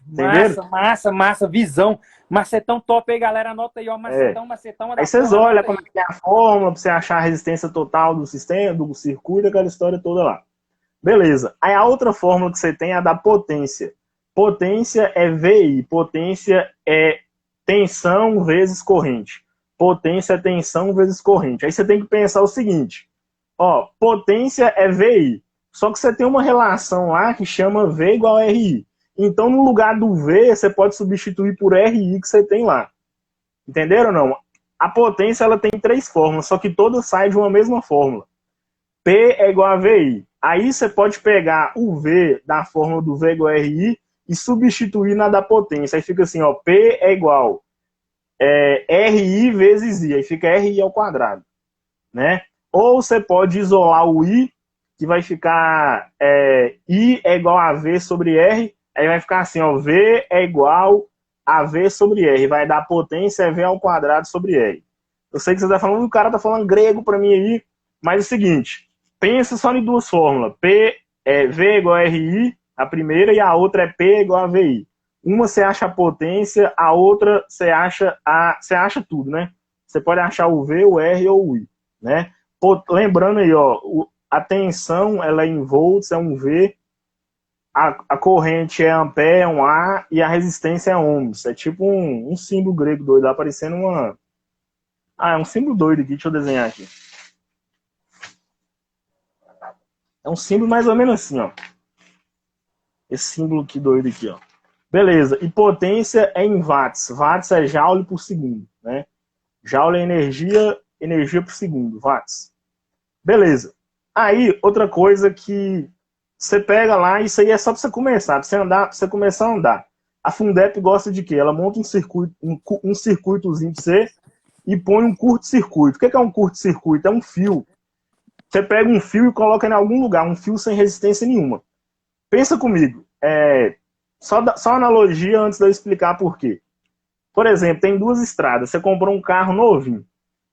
S2: Entenderam?
S1: Massa, massa, massa, visão. Macetão top aí, galera. Anota aí, ó.
S2: É.
S1: Macetão, macetão é
S2: Aí
S1: da
S2: vocês
S1: porra,
S2: olham
S1: anota
S2: como é
S1: aí.
S2: que é a fórmula, para você achar a resistência total do sistema, do circuito, aquela história toda lá. Beleza. Aí a outra fórmula que você tem é a da potência. Potência é VI. Potência é tensão vezes corrente. Potência é tensão vezes corrente. Aí você tem que pensar o seguinte. Ó, potência é VI. Só que você tem uma relação lá que chama V igual a RI. Então, no lugar do V, você pode substituir por RI que você tem lá. Entenderam ou não? A potência ela tem três fórmulas, só que todas saem de uma mesma fórmula. P é igual a VI. Aí você pode pegar o V da fórmula do V igual a RI e substituir na da potência. Aí fica assim, ó, P é igual RI vezes I. Aí fica RI ao quadrado, né? Ou você pode isolar o I, que vai ficar I é igual a V sobre R. Aí vai ficar assim, ó, V é igual a V sobre R. Vai dar potência V ao quadrado sobre R. Eu sei que você está falando, o cara tá falando grego para mim aí, mas é o seguinte, pensa só em duas fórmulas. P é V igual a RI, a primeira, e a outra é P igual a VI. Uma você acha a potência, a outra você acha tudo, né? Você pode achar o V, o R ou o I, né? Lembrando aí, ó, a tensão ela é em volts, é um V, a corrente é ampere, é um A, e a resistência é ohms. É tipo um símbolo grego doido, lá parecendo uma... Ah, é um símbolo doido aqui, deixa eu desenhar aqui. É um símbolo mais ou menos assim, ó. Esse símbolo aqui doido aqui, ó. Beleza, e potência é em watts. Watts é joule por segundo, né? Joule é energia por segundo, watts. Beleza. Aí, outra coisa que você pega lá, isso aí é só para você começar, para você andar, para você começar a andar. A Fundep gosta de quê? Ela monta um circuito, um circuitozinho para você e põe um curto-circuito. O que é um curto-circuito? É um fio. Você pega um fio e coloca em algum lugar, um fio sem resistência nenhuma. Pensa comigo. Só analogia antes de eu explicar por quê. Por exemplo, tem duas estradas. Você comprou um carro novinho.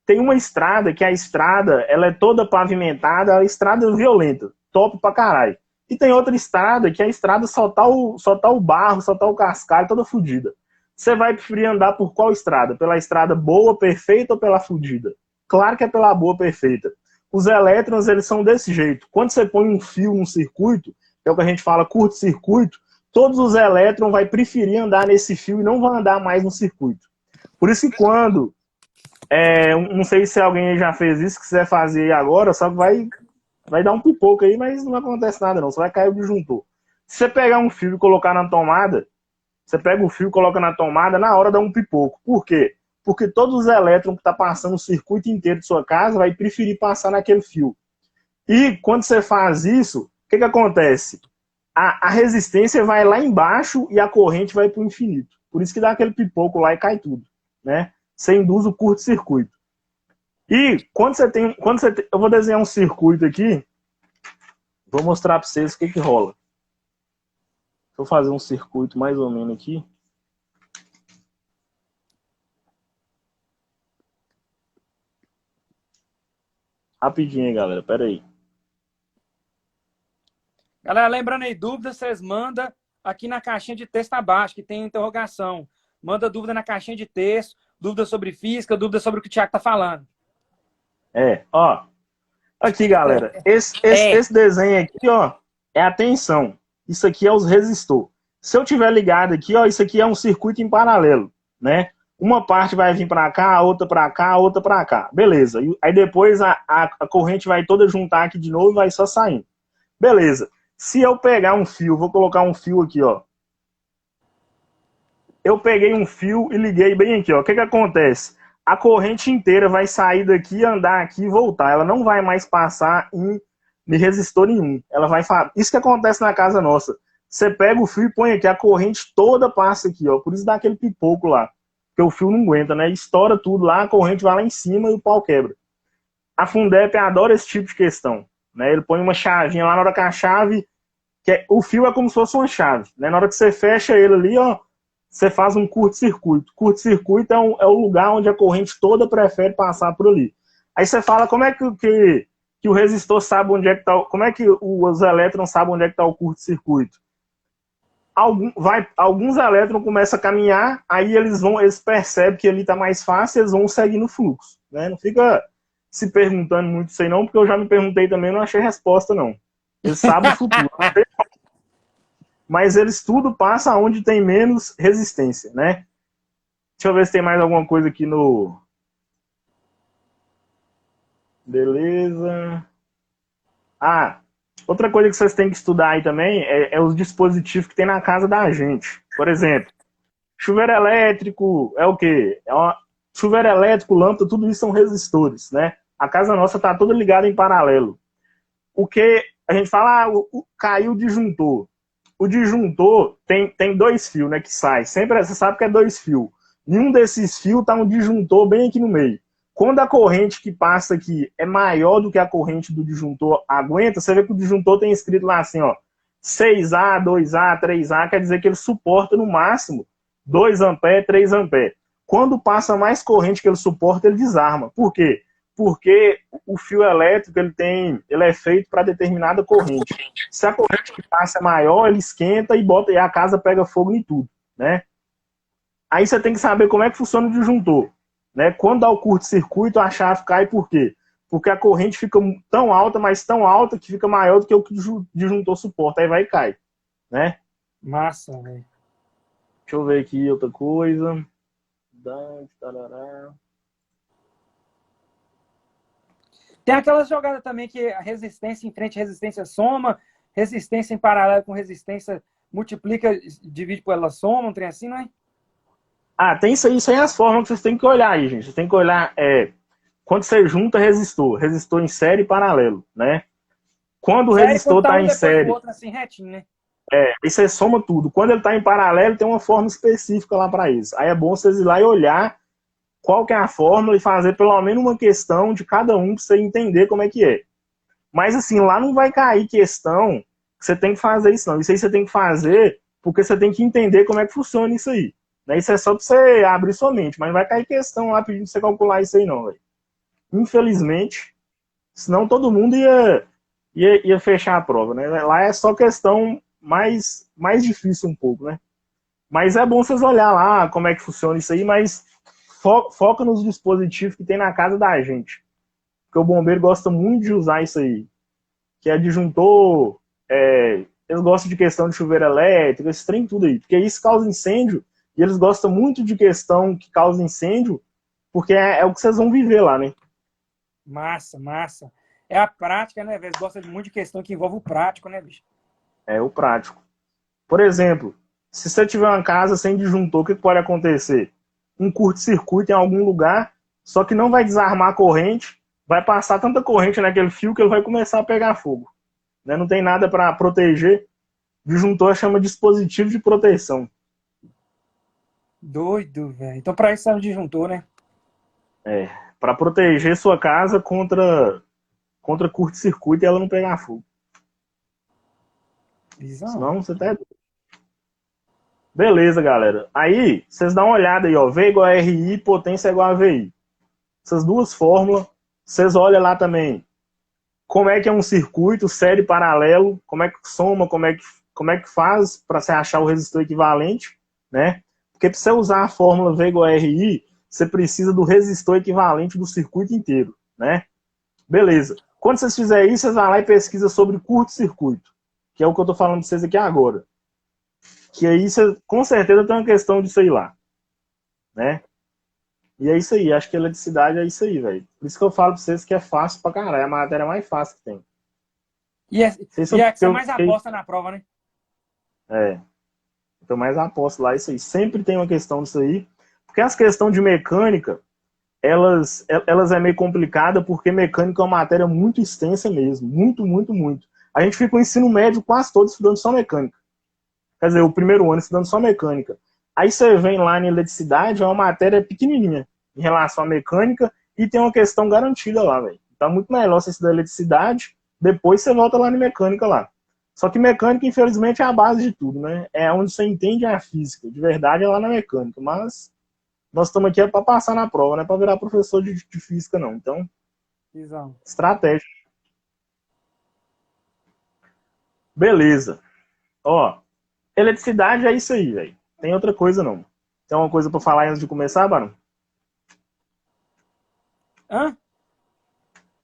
S2: Tem uma estrada que a estrada ela é toda pavimentada, a estrada violenta, top pra caralho. E tem outra estrada que a estrada só tá o barro, só tá o cascalho, toda fodida. Você vai preferir andar por qual estrada? Pela estrada boa, perfeita ou pela fodida? Claro que é pela boa, perfeita. Os elétrons, eles são desse jeito. Quando você põe um fio num circuito, que é o que a gente fala curto-circuito, todos os elétrons vão preferir andar nesse fio e não vão andar mais no circuito. Por isso que quando... não sei se alguém já fez isso, que quiser fazer agora, só que vai dar um pipoco aí, mas não acontece nada não, você vai cair o disjuntor. Se você pegar um fio e colocar na tomada, você pega o fio e coloca na tomada, na hora dá um pipoco. Por quê? Porque todos os elétrons que estão passando o circuito inteiro de sua casa vai preferir passar naquele fio. E quando você faz isso, o que acontece? A resistência vai lá embaixo e a corrente vai para o infinito. Por isso que dá aquele pipoco lá e cai tudo, né? Você induz o curto-circuito. E quando você tem... eu vou desenhar um circuito aqui, vou mostrar para vocês o que rola. Vou fazer um circuito mais ou menos aqui. Rapidinho aí, galera, pera aí.
S1: Galera, lembrando aí, dúvidas, vocês mandam aqui na caixinha de texto abaixo, que tem interrogação. Manda dúvida na caixinha de texto, dúvida sobre física, dúvida sobre o que o Thiago tá falando.
S2: Ó. Aqui, galera. Esse desenho aqui, ó, é a tensão. Isso aqui é os resistor. Se eu tiver ligado aqui, ó, isso aqui é um circuito em paralelo, né? Uma parte vai vir para cá, a outra para cá, a outra para cá. Beleza. Aí depois a corrente vai toda juntar aqui de novo e vai só saindo. Beleza. Se eu pegar um fio, vou colocar um fio aqui, ó. Eu peguei um fio e liguei bem aqui, ó. O que acontece? A corrente inteira vai sair daqui, andar aqui e voltar. Ela não vai mais passar em nem resistor nenhum. Ela vai falar. Isso que acontece na casa nossa. Você pega o fio e põe aqui, a corrente toda passa aqui, ó. Por isso dá aquele pipoco lá. Porque o fio não aguenta, né? Estoura tudo lá, a corrente vai lá em cima e o pau quebra. A Fundep adora esse tipo de questão, né? Ele põe uma chavinha lá na hora que a chave, o fio é como se fosse uma chave, né? Na hora que você fecha ele ali, ó, você faz um curto-circuito. Curto-circuito é o lugar onde a corrente toda prefere passar por ali. Aí você fala, como é que o resistor sabe onde é que tá, como é que os elétrons sabem onde é que está o curto-circuito? Alguns elétrons começam a caminhar, aí eles percebem que ali está mais fácil, eles vão seguir no fluxo, né? Não fica se perguntando muito isso aí não, porque eu já me perguntei também, não achei resposta não. Eles sabem o futuro. Mas eles tudo passa onde tem menos resistência, né? Deixa eu ver se tem mais alguma coisa aqui no... Beleza. Outra coisa que vocês têm que estudar aí também é os dispositivos que tem na casa da gente. Por exemplo, chuveiro elétrico é o quê? Chuveiro elétrico, lâmpada, tudo isso são resistores, né? A casa nossa está toda ligada em paralelo. O que a gente fala, caiu o disjuntor. O disjuntor tem dois fios, né, que sai. Sempre você sabe que é dois fios. Nenhum desses fios tá um disjuntor bem aqui no meio. Quando a corrente que passa aqui é maior do que a corrente do disjuntor aguenta, você vê que o disjuntor tem escrito lá assim, ó, 6A, 2A, 3A, quer dizer que ele suporta no máximo 2 ampere, 3 ampere. Quando passa mais corrente que ele suporta, ele desarma. Por quê? Porque o fio elétrico ele é feito para determinada corrente. Se a corrente que passa é maior, ele esquenta e a casa pega fogo em tudo, né? Aí você tem que saber como é que funciona o disjuntor, né? Quando dá o curto-circuito, a chave cai por quê? Porque a corrente fica tão alta, mas tão alta que fica maior do que o disjuntor suporta, aí vai e cai, né?
S1: Massa, velho.
S2: Deixa eu ver aqui outra coisa.
S1: Tem aquelas jogadas também que a resistência em frente, resistência soma, resistência em paralelo com resistência multiplica, divide por ela soma, um trem assim, não é?
S2: Tem isso aí é as formas que vocês têm que olhar aí, gente. Vocês têm que olhar quando você junta resistor em série e paralelo, né? Quando o resistor está em série,
S1: outro, assim, retinho, né?
S2: Aí você soma tudo. Quando ele está em paralelo, tem uma forma específica lá para isso. Aí é bom vocês ir lá e olhar qual que é a fórmula e fazer pelo menos uma questão de cada um para você entender como é que é. Mas assim, lá não vai cair questão que você tem que fazer isso não. Isso aí você tem que fazer porque você tem que entender como é que funciona isso aí. Isso é só para você abrir sua mente, mas não vai cair questão lá pedindo pra você calcular isso aí não, véio. Infelizmente, senão todo mundo ia fechar a prova, né? Lá é só questão mais difícil um pouco, né? Mas é bom vocês olhar lá como é que funciona isso aí, mas foca nos dispositivos que tem na casa da gente. Porque o bombeiro gosta muito de usar isso aí. Que é disjuntor, eles gostam de questão de chuveiro elétrico, esse trem tudo aí. Porque isso causa incêndio, e eles gostam muito de questão que causa incêndio, porque é o que vocês vão viver lá, né?
S1: Massa, massa. É a prática, né, velho? Eles gostam muito de questão que envolve o prático, né, bicho?
S2: É o prático. Por exemplo, se você tiver uma casa sem disjuntor, o que pode acontecer? Um curto-circuito em algum lugar, só que não vai desarmar a corrente, vai passar tanta corrente naquele fio que ele vai começar a pegar fogo. Né? Não tem nada para proteger. Disjuntor chama dispositivo de proteção.
S1: Doido, velho. Então para isso é um disjuntor, né?
S2: Para proteger sua casa contra curto-circuito e ela não pegar fogo.
S1: Visão.
S2: Senão você tá... Beleza, galera. Aí, vocês dão uma olhada aí, ó. V igual a RI, potência igual a VI. Essas duas fórmulas, vocês olham lá também como é que é um circuito, série paralelo, como é que soma, como é que faz para você achar o resistor equivalente, né? Porque para você usar a fórmula V igual a RI, você precisa do resistor equivalente do circuito inteiro, né? Beleza. Quando vocês fizerem isso, vocês vão lá e pesquisam sobre curto-circuito, que é o que eu tô falando para vocês aqui agora. Que aí, com certeza, tem uma questão disso aí lá, né? E é isso aí, acho que a eletricidade é isso aí, velho. Por isso que eu falo pra vocês que é fácil pra caralho, é a matéria mais fácil que tem.
S1: E é que você mais aposta na prova, né?
S2: Então mais aposto lá, isso aí. Sempre tem uma questão disso aí. Porque as questões de mecânica, elas é meio complicada porque mecânica é uma matéria muito extensa mesmo. Muito, muito, muito. A gente fica o ensino médio quase todo estudando só mecânica. Quer dizer, o primeiro ano estudando só mecânica. Aí você vem lá em eletricidade, é uma matéria pequenininha em relação à mecânica e tem uma questão garantida lá, velho. Então é muito melhor você estudar eletricidade, depois você volta lá na mecânica lá. Só que mecânica, infelizmente, é a base de tudo, né? É onde você entende a física. De verdade é lá na mecânica. Mas nós estamos aqui para passar na prova, não é para virar professor de física, não. Então,
S1: Visão.
S2: estratégia. Beleza. Ó, eletricidade é isso aí, velho. Tem outra coisa, não. Tem uma coisa para falar antes de começar, Barão?
S1: Hã?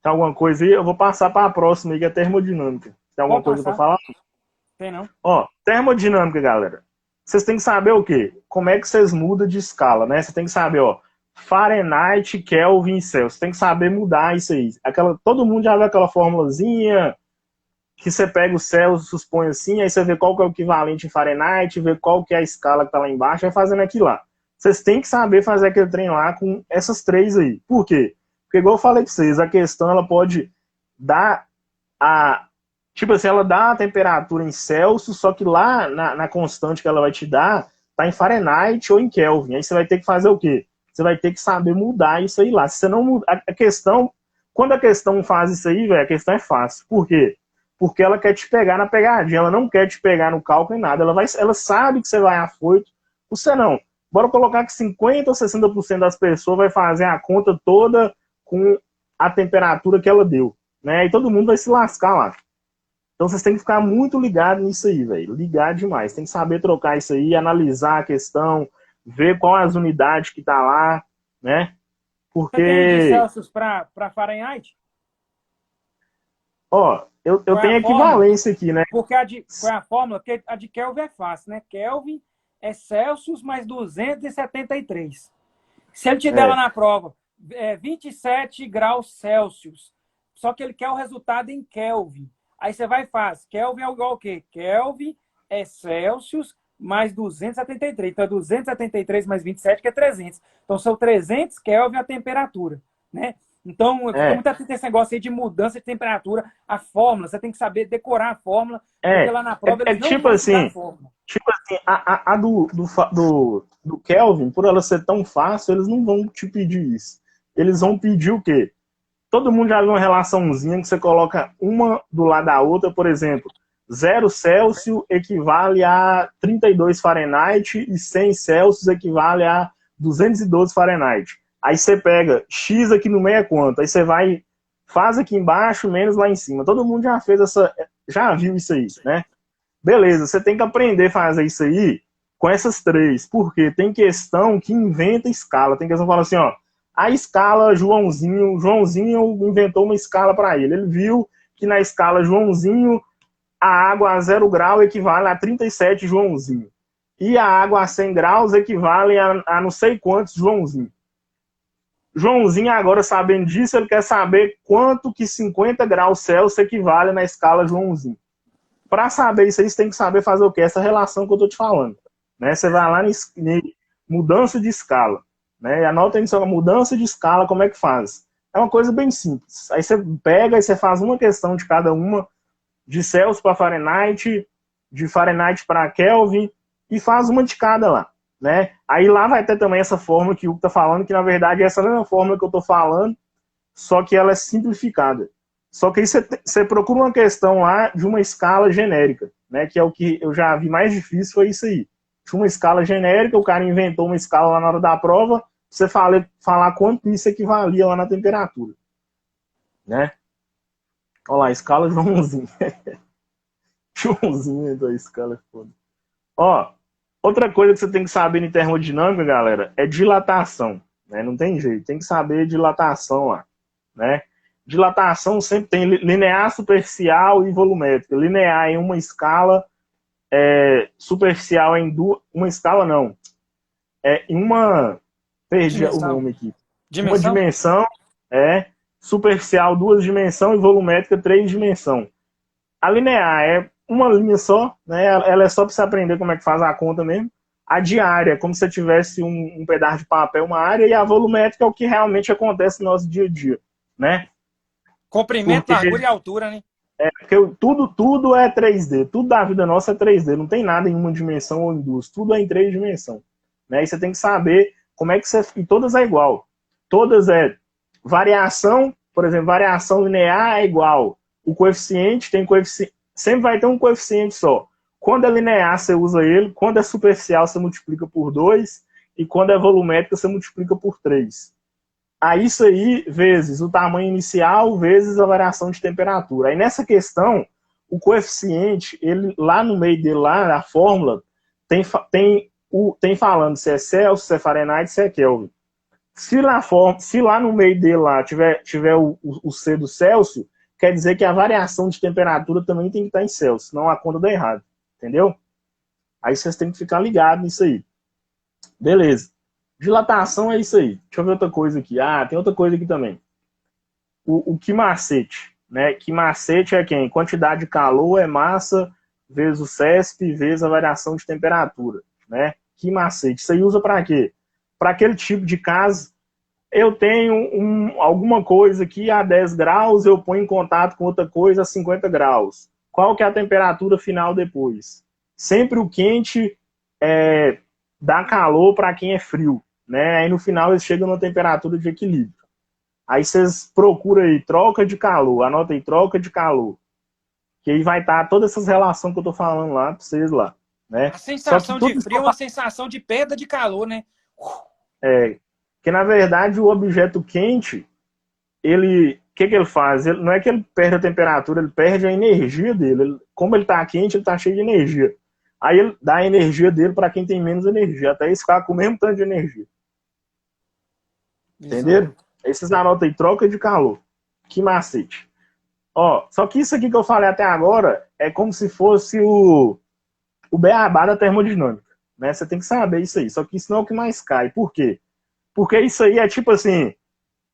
S2: Tem alguma coisa aí? Eu vou passar para a próxima aí, que é termodinâmica. Tem alguma
S1: Pode
S2: coisa para
S1: passar.
S2: falar?
S1: Tem não?
S2: Ó, termodinâmica, galera. Vocês têm que saber o quê? Como é que vocês mudam de escala, né? Você tem que saber, ó, Fahrenheit, Kelvin, Celsius. Você tem que saber mudar isso aí. Todo mundo já viu aquela formulazinha que você pega o Celsius, põe assim, aí você vê qual que é o equivalente em Fahrenheit, vê qual que é a escala que tá lá embaixo, vai fazendo aquilo lá. Vocês têm que saber fazer aquele trem lá com essas três aí. Por quê? Porque, igual eu falei pra vocês, a questão ela pode dar a. Tipo assim, ela dá a temperatura em Celsius, só que lá na constante que ela vai te dar, tá em Fahrenheit ou em Kelvin. Aí você vai ter que fazer o quê? Você vai ter que saber mudar isso aí lá. Se você não mudar. A questão. Quando a questão faz isso aí, velho, a questão é fácil. Por quê? Porque ela quer te pegar na pegadinha, ela não quer te pegar no cálculo em nada. Ela sabe que você vai afoito. Você não. Bora colocar que 50% ou 60% das pessoas vai fazer a conta toda com a temperatura que ela deu. Né? E todo mundo vai se lascar lá. Então vocês têm que ficar muito ligados nisso aí, velho. Ligar demais. Tem que saber trocar isso aí, analisar a questão, ver qual as unidades que tá lá, né?
S1: Você tem de
S2: Porque,
S1: Celsius para Fahrenheit?
S2: ó, eu
S1: Qual é a
S2: tenho
S1: fórmula?
S2: equivalência aqui, né?
S1: Porque qual é a fórmula? Porque a de Kelvin é fácil, né? Kelvin é Celsius mais 273. Se ele te der lá
S2: É,
S1: na prova 27 graus Celsius, só que ele quer o resultado em Kelvin. Aí você vai e faz. Kelvin é igual ao quê? Kelvin é Celsius mais 273. Então é 273 mais 27, que é 300. Então são 300 Kelvin a temperatura, né? Então, fica
S2: é,
S1: muito atento a esse negócio aí de mudança de temperatura. A fórmula, você tem que saber decorar a fórmula, porque
S2: é.
S1: lá na prova
S2: É
S1: eles não
S2: tipo
S1: vão te dar a
S2: assim,
S1: fórmula.
S2: a do Kelvin, por ela ser tão fácil, eles não vão te pedir isso. Eles vão pedir o quê? Todo mundo já viu uma relaçãozinha que você coloca uma do lado da outra, por exemplo, 0 Celsius equivale a 32 Fahrenheit e 100 Celsius equivale a 212 Fahrenheit. Aí você pega X aqui no meio é quanto? Aí você vai, faz aqui embaixo, menos lá em cima. Todo mundo já fez já viu isso aí, né? Beleza, você tem que aprender a fazer isso aí com essas três, porque tem questão que inventa escala. Tem questão que fala assim, ó, a escala Joãozinho inventou uma escala para ele. Ele viu que na escala Joãozinho, a água a 0 grau equivale a 37 Joãozinho. E a água a 100 graus equivale a não sei quantos Joãozinho. Joãozinho, agora sabendo disso, ele quer saber quanto que 50 graus Celsius equivale na escala Joãozinho. Para saber isso aí, você tem que saber fazer o quê? Essa relação que eu estou te falando. Né? Você vai lá em mudança de escala. Né? E anota aí só, mudança de escala, como é que faz? É uma coisa bem simples. Aí você pega e você faz uma questão de cada uma, de Celsius para Fahrenheit, de Fahrenheit para Kelvin, e faz uma de cada lá. Né? Aí lá vai ter também essa fórmula que o Hugo está falando, que na verdade é essa mesma fórmula que eu estou falando, só que ela é simplificada. Só que aí você procura uma questão lá de uma escala genérica, né? Que é o que eu já vi mais difícil, foi isso aí. De uma escala genérica, o cara inventou uma escala lá na hora da prova, você falar quanto isso equivalia lá na temperatura. Né? Olha lá, escala Joãozinho. Joãozinho da escala é foda. Ó, outra coisa que você tem que saber em termodinâmica, galera, é dilatação. Né? Não tem jeito, tem que saber dilatação lá. Né? Dilatação sempre tem linear, superficial e volumétrica. Linear em uma escala, superficial em duas. Uma escala não. Em uma. Perdi o
S1: Dimensão.
S2: nome aqui.
S1: Dimensão?
S2: Uma dimensão, superficial, duas dimensões e volumétrica, três dimensões. A linear é uma linha só, né? Ela é só para você aprender como é que faz a conta mesmo. A diária é como se você tivesse um pedaço de papel, uma área, e a volumétrica é o que realmente acontece no nosso dia a dia, né?
S1: Comprimento,
S2: Porque,
S1: largura e altura, né?
S2: porque tudo é 3D, tudo da vida nossa é 3D, não tem nada em uma dimensão ou em duas, tudo é em 3 dimensões, né? E você tem que saber como é que você... E todas é igual. Todas é variação, por exemplo, variação linear é igual. O coeficiente tem coeficiente, sempre vai ter um coeficiente só. Quando é linear, você usa ele. Quando é superficial, você multiplica por 2. E quando é volumétrica, você multiplica por 3. Aí isso aí, vezes o tamanho inicial, vezes a variação de temperatura. Aí nessa questão, o coeficiente, ele, lá no meio dele, lá na fórmula, tem falando se é Celsius, se é Fahrenheit, se é Kelvin. Se lá no meio dele lá tiver o C do Celsius, quer dizer que a variação de temperatura também tem que estar em Celsius, senão a conta dá errado. Entendeu? Aí vocês têm que ficar ligados nisso aí. Beleza. Dilatação é isso aí. Deixa eu ver outra coisa aqui. Ah, tem outra coisa aqui também. O que macete, né? Que macete é quem? Quantidade de calor é massa vezes o CESP vezes a variação de temperatura, né? Que macete. Isso aí usa para quê? Para aquele tipo de caso, eu tenho alguma coisa aqui a 10 graus, eu ponho em contato com outra coisa a 50 graus. Qual que é a temperatura final depois? Sempre o quente dá calor para quem é frio, né? Aí no final eles chegam numa temperatura de equilíbrio. Aí vocês procuram aí troca de calor, anota aí troca de calor, que aí vai estar todas essas relações que eu tô falando lá para vocês lá, né?
S1: A
S2: Só que
S1: sensação de
S2: tudo
S1: frio é uma sensação de perda de calor, né?
S2: que na verdade o objeto quente, o que ele faz? Ele, não é que ele perde a temperatura, ele perde a energia dele. Como ele está quente, ele está cheio de energia. Aí ele dá a energia dele para quem tem menos energia, até ele ficar com o mesmo tanto de energia. Entenderam? Aí vocês anotam aí, troca de calor. Que macete. Ó, só que isso aqui que eu falei até agora é como se fosse o beabá da termodinâmica, né? Você tem que saber isso aí. Só que isso não é o que mais cai. Por quê? Porque isso aí é tipo assim,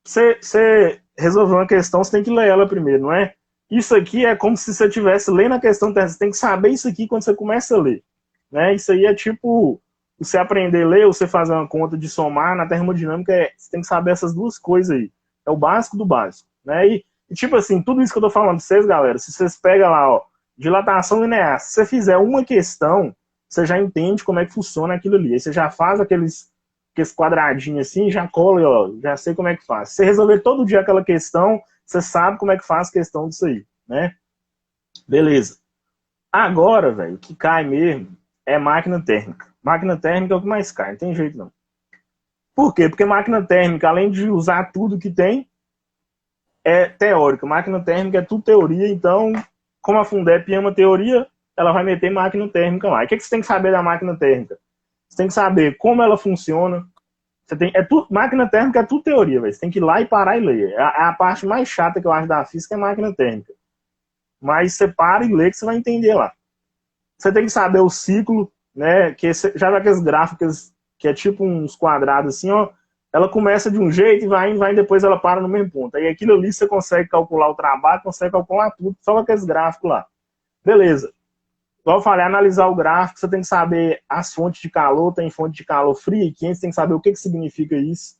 S2: você resolver uma questão, você tem que ler ela primeiro, não é? Isso aqui é como se você estivesse lendo a questão, você tem que saber isso aqui quando você começa a ler, né? Isso aí é tipo você aprender a ler ou você fazer uma conta de somar na termodinâmica, você tem que saber essas duas coisas aí. É o básico do básico, né? E tipo assim, tudo isso que eu tô falando pra vocês, galera, se vocês pegam lá, ó, dilatação linear, se você fizer uma questão, você já entende como é que funciona aquilo ali. Aí você já faz aqueles quadradinhos assim, já cola, ó, já sei como é que faz. Se você resolver todo dia aquela questão, você sabe como é que faz a questão disso aí, né? Beleza. Agora, velho, o que cai mesmo é máquina térmica. Máquina térmica é o que mais cai, não tem jeito não. Por quê? Porque máquina térmica, além de usar tudo que tem, é teórica. Máquina térmica é tudo teoria, então, como a Fundep ama teoria, ela vai meter máquina térmica lá. E o que você tem que saber da máquina térmica? Você tem que saber como ela funciona. Máquina térmica é tudo teoria, véio. Você tem que ir lá e parar e ler. É a parte mais chata que eu acho da física é máquina térmica. Mas você para e lê que você vai entender lá. Você tem que saber o ciclo, né? Que já viu aqueles gráficos que é tipo uns quadrados assim, ó. Ela começa de um jeito e vai e depois ela para no mesmo ponto. Aí aquilo ali você consegue calcular o trabalho, consegue calcular tudo, só com aqueles gráficos lá. Beleza. Igual eu falei, analisar o gráfico, você tem que saber as fontes de calor, tem fonte de calor fria e quente, você tem que saber o que significa isso.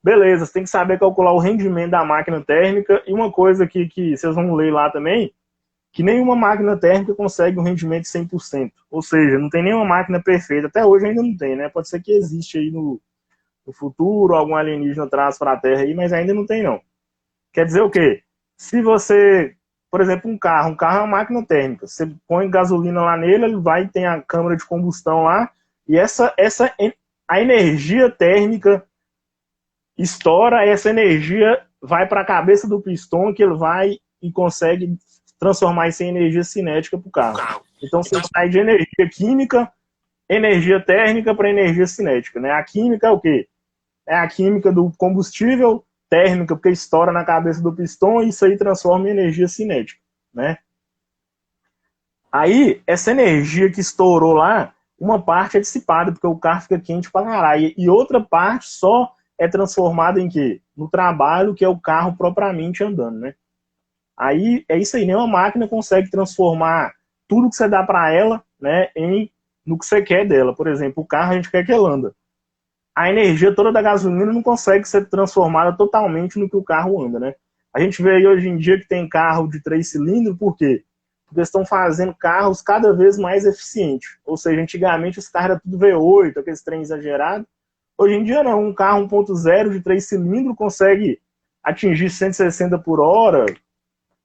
S2: Beleza, você tem que saber calcular o rendimento da máquina térmica. E uma coisa que vocês vão ler lá também, que nenhuma máquina térmica consegue um rendimento de 100%. Ou seja, não tem nenhuma máquina perfeita. Até hoje ainda não tem, né? Pode ser que existe aí no futuro, algum alienígena traz para a Terra aí, mas ainda não tem não. Quer dizer o quê? Se você, por exemplo, um carro é uma máquina térmica, você põe gasolina lá nele, ele vai, tem a câmara de combustão lá, e a energia térmica estoura, essa energia vai para a cabeça do pistão, que ele vai e consegue transformar isso em energia cinética para o carro. Então você sai de energia química, energia térmica para energia cinética, né? A química é o quê? É a química do combustível, térmica, porque estoura na cabeça do pistão e isso aí transforma em energia cinética, né? Aí, essa energia que estourou lá, uma parte é dissipada, porque o carro fica quente pra caralho, e outra parte só é transformada em quê? No trabalho, que é o carro propriamente andando, né? Aí, é isso aí, nenhuma máquina consegue transformar tudo que você dá para ela, né, em no que você quer dela. Por exemplo, o carro a gente quer que ele anda. A energia toda da gasolina não consegue ser transformada totalmente no que o carro anda, né? A gente vê aí hoje em dia que tem carro de 3 cilindros, por quê? Porque eles estão fazendo carros cada vez mais eficientes. Ou seja, antigamente os carros eram tudo V8, aqueles trem exagerado. Hoje em dia não, um carro 1.0 de 3 cilindros consegue atingir 160 por hora.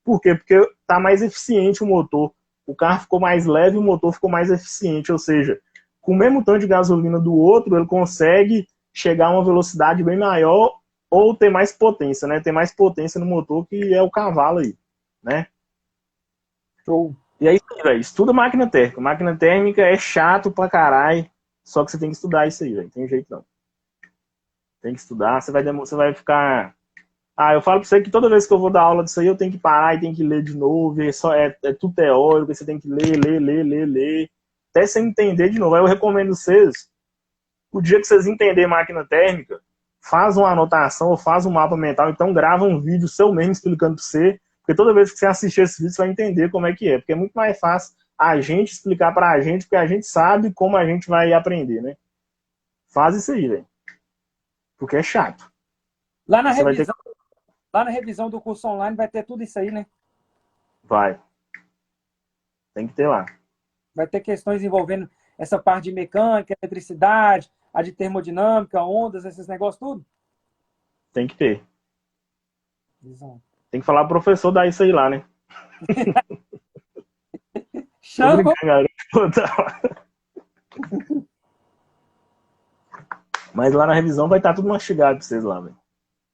S2: Por quê? Porque está mais eficiente o motor. O carro ficou mais leve e o motor ficou mais eficiente. Ou seja, com o mesmo tanto de gasolina do outro, ele consegue chegar a uma velocidade bem maior ou ter mais potência, né? Ter mais potência no motor, que é o cavalo aí, né?
S1: Show.
S2: E é isso aí, velho. Estuda máquina térmica. Máquina térmica é chato pra caralho, só que você tem que estudar isso aí, velho. Não tem jeito não. Tem que estudar, você vai ficar... Ah, eu falo pra você que toda vez que eu vou dar aula disso aí, eu tenho que parar e tenho que ler de novo, é tudo teórico, você tem que ler, até você entender de novo. Aí eu recomendo vocês, o dia que vocês entenderem máquina térmica, faz uma anotação ou faz um mapa mental, então grava um vídeo seu mesmo explicando pra você, porque toda vez que você assistir esse vídeo, você vai entender como é que é, porque é muito mais fácil a gente explicar pra gente, porque a gente sabe como a gente vai aprender, né? Faz isso aí, velho. Porque é chato.
S1: Lá na
S2: Você vai
S1: revisão, lá na revisão do curso online vai ter tudo isso aí, né?
S2: Vai. Tem que ter lá.
S1: Vai ter questões envolvendo essa parte de mecânica, eletricidade, a de termodinâmica, ondas, esses negócios tudo?
S2: Tem que ter.
S1: Visão.
S2: Tem que falar pro professor dar isso aí lá, né? Tô
S1: Chama.
S2: brincando, garoto. Mas lá na revisão vai estar tudo mastigado pra vocês lá, velho.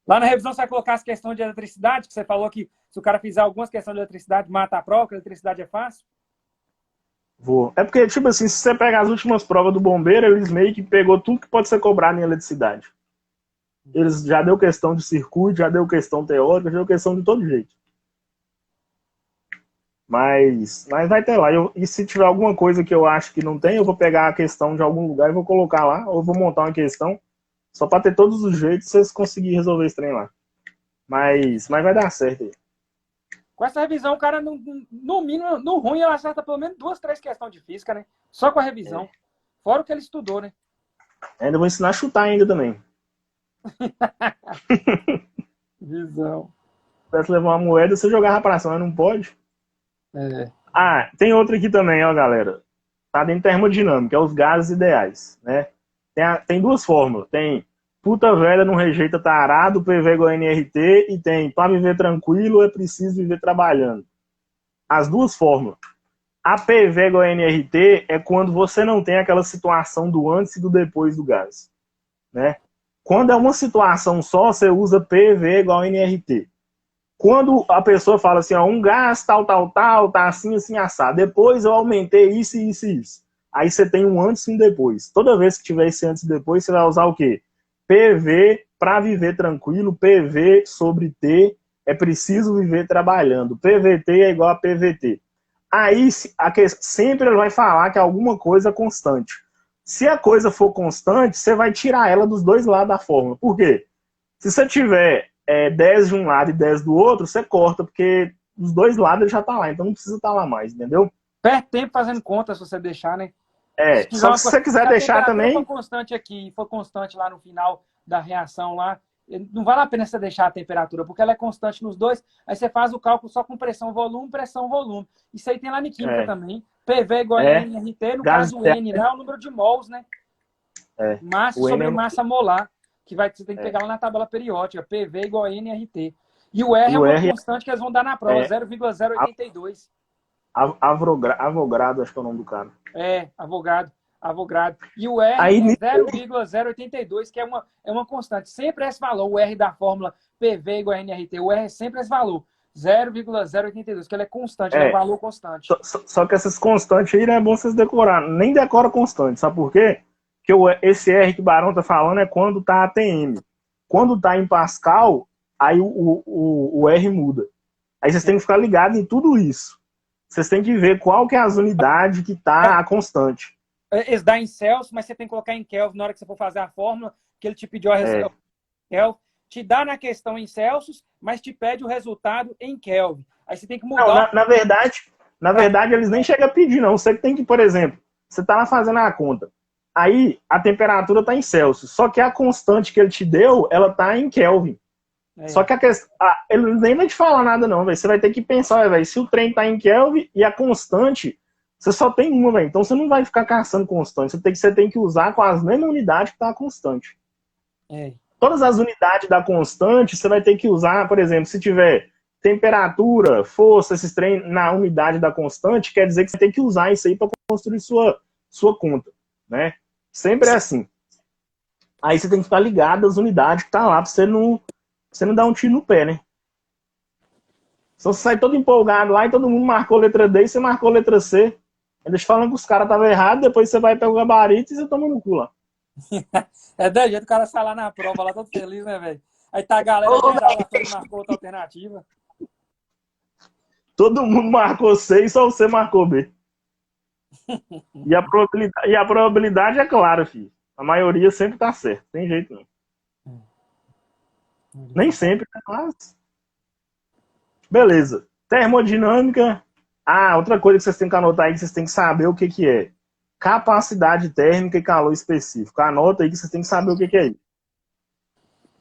S1: Lá na revisão você vai colocar as questões de eletricidade, que você falou que se o cara fizer algumas questões de eletricidade, mata a prova, que a eletricidade é fácil?
S2: Vou. É porque, tipo assim, se você pegar as últimas provas do bombeiro, eles meio que pegou tudo que pode ser cobrado em eletricidade. Eles já deu questão de circuito, já deu questão teórica, já deu questão de todo jeito. Mas vai ter lá. E se tiver alguma coisa que eu acho que não tem, eu vou pegar a questão de algum lugar e vou colocar lá, ou vou montar uma questão, só para ter todos os jeitos, vocês conseguirem resolver esse trem lá. Mas vai dar certo aí.
S1: Com essa revisão, o cara, no mínimo, no ruim, ele acerta pelo menos 2, 3 questões de física, né? Só com a revisão. Fora o que ele estudou, né?
S2: Ainda vou ensinar a chutar ainda também.
S1: Visão.
S2: Se levar uma moeda, você jogar pra cima, não pode.
S1: É.
S2: Ah, tem outra aqui também, ó, galera. Tá dentro de termodinâmica, é os gases ideais, né? Tem duas fórmulas. Tem puta velha não rejeita tarado, PV igual a NRT, e tem para viver tranquilo é preciso viver trabalhando. As duas fórmulas. A PV igual a NRT é quando você não tem aquela situação do antes e do depois do gás, né? Quando é uma situação só, você usa PV igual a NRT. Quando a pessoa fala assim, ó, um gás tal, tá assim, assim, assado. Depois eu aumentei isso, isso e isso. Aí você tem um antes e um depois. Toda vez que tiver esse antes e depois, você vai usar o quê? PV para viver tranquilo, PV sobre T é preciso viver trabalhando. PVT é igual a PVT. Aí sempre ele vai falar que alguma coisa é constante. Se a coisa for constante, você vai tirar ela dos dois lados da fórmula. Por quê? Se você tiver 10 de um lado e 10 do outro, você corta, porque dos dois lados ele já tá lá, então não precisa estar lá mais, entendeu?
S1: Perde tempo fazendo conta se você deixar, né?
S2: Só que se você quiser deixar também...
S1: Se a temperatura for constante aqui, for constante lá no final da reação lá, não vale a pena você deixar a temperatura, porque ela é constante nos dois, aí você faz o cálculo só com pressão-volume, pressão-volume. Isso aí tem lá na química também. PV igual a NRT, no caso o N, né? É o número de mols, né? Massa sobre massa molar, que você tem que pegar lá na tabela periódica, PV igual a NRT. E o R é uma constante que eles vão dar na prova, 0,082.
S2: Avogadro, acho que é o nome do cara.
S1: Avogadro. E o R é 0,082, que é uma constante. Sempre esse valor, o R da fórmula PV igual a NRT, o R é sempre esse valor. 0,082, que ele é constante, é um valor constante.
S2: Só que essas constantes aí não é bom vocês decorar. Nem decora constante, sabe por quê? Porque esse R que o Barão tá falando é quando tá ATM. Quando tá em Pascal, aí o R muda. Aí vocês têm que ficar ligados em tudo isso. Vocês têm que ver qual que é as unidades que tá a constante.
S1: Eles dá em Celsius, mas você tem que colocar em Kelvin na hora que você for fazer a fórmula, que ele te pediu a resultado. Kelvin. Te dá na questão em Celsius, mas te pede o resultado em Kelvin. Aí você tem que mudar.
S2: Não, na verdade, eles nem chegam a pedir, não. Você tem que, por exemplo, você tá lá fazendo a conta. Aí a temperatura tá em Celsius, só que a constante que ele te deu, ela tá em Kelvin. Só que a questão, ele nem vai te falar nada não, velho. Você vai ter que pensar, velho, se o trem tá em Kelvin e a constante, você só tem uma, velho. Então você não vai ficar caçando constante. Você tem que usar com as mesmas unidades que tá a constante. Todas as unidades da constante, você vai ter que usar, por exemplo, se tiver temperatura, força, esses trem na unidade da constante, quer dizer que você tem que usar isso aí para construir sua conta, né? Sempre é assim. Aí você tem que ficar ligado às unidades que tá lá, pra você não dar um tiro no pé, né? Se você sai todo empolgado lá e todo mundo marcou letra D e você marcou letra C, eles falam que os caras estavam errados, depois você vai pegar o gabarito e você toma no cu lá.
S1: É da jeito o cara sai lá na prova, lá todo feliz, né, velho? Aí tá a galera geral lá, todo marcou outra alternativa.
S2: Todo mundo marcou C e só você marcou B. E a probabilidade é clara, filho. A maioria sempre tá certa. Tem jeito não. Nem sempre, mas... Beleza. Termodinâmica. Ah, outra coisa que vocês têm que anotar aí, que vocês têm que saber o que que é. Capacidade térmica e calor específico. Anota aí que vocês têm que saber o que que é isso.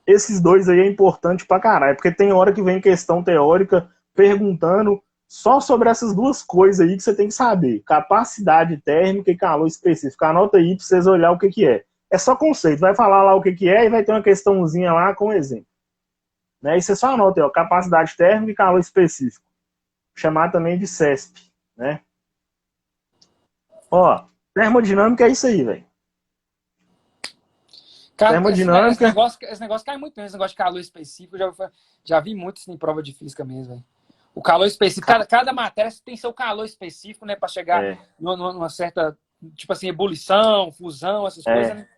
S2: Esses dois aí é importante pra caralho, porque tem hora que vem questão teórica perguntando só sobre essas duas coisas aí que você tem que saber. Capacidade térmica e calor específico. Anota aí pra vocês olhar o que que é. É só conceito. Vai falar lá o que que é e vai ter uma questãozinha lá com exemplo. Né? E você só anota aí, ó, capacidade térmica e calor específico. Chamar também de CESP. Né? Ó, termodinâmica é isso aí, velho. Termodinâmica.
S1: Esse negócio cai muito bem, esse negócio de calor específico. Já vi muito isso em prova de física mesmo, velho. O calor específico, cada matéria tem seu calor específico, né? Para chegar numa certa, tipo assim, ebulição, fusão, essas coisas, né?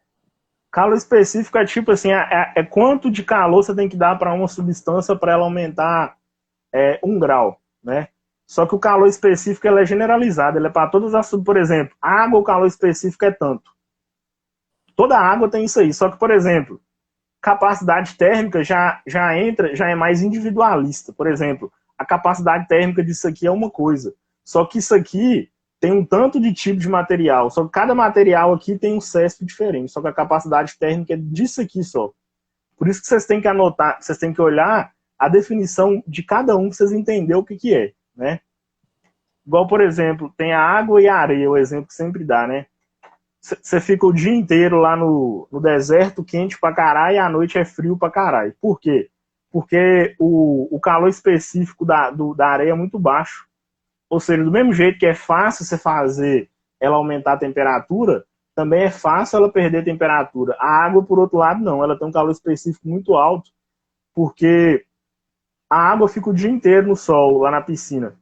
S2: Calor específico é tipo assim, é quanto de calor você tem que dar para uma substância para ela aumentar 1 grau, né? Só que o calor específico ele é generalizado, ele é para todas as, por exemplo, água, o calor específico é tanto. Toda água tem isso aí, só que, por exemplo, capacidade térmica já é mais individualista. Por exemplo, a capacidade térmica disso aqui é uma coisa, só que isso aqui tem um tanto de tipo de material, só que cada material aqui tem um CESP diferente, só que a capacidade térmica é disso aqui só. Por isso que vocês têm que anotar, vocês têm que olhar a definição de cada um para vocês entenderem o que que é, né? Igual, por exemplo, tem a água e a areia, o exemplo que sempre dá, né? Você fica o dia inteiro lá no deserto, quente pra caralho, e à noite é frio pra caralho. Por quê? Porque o calor específico da areia é muito baixo. Ou seja, do mesmo jeito que é fácil você fazer ela aumentar a temperatura, também é fácil ela perder a temperatura. A água, por outro lado, não. Ela tem um calor específico muito alto, porque a água fica o dia inteiro no sol, lá na piscina.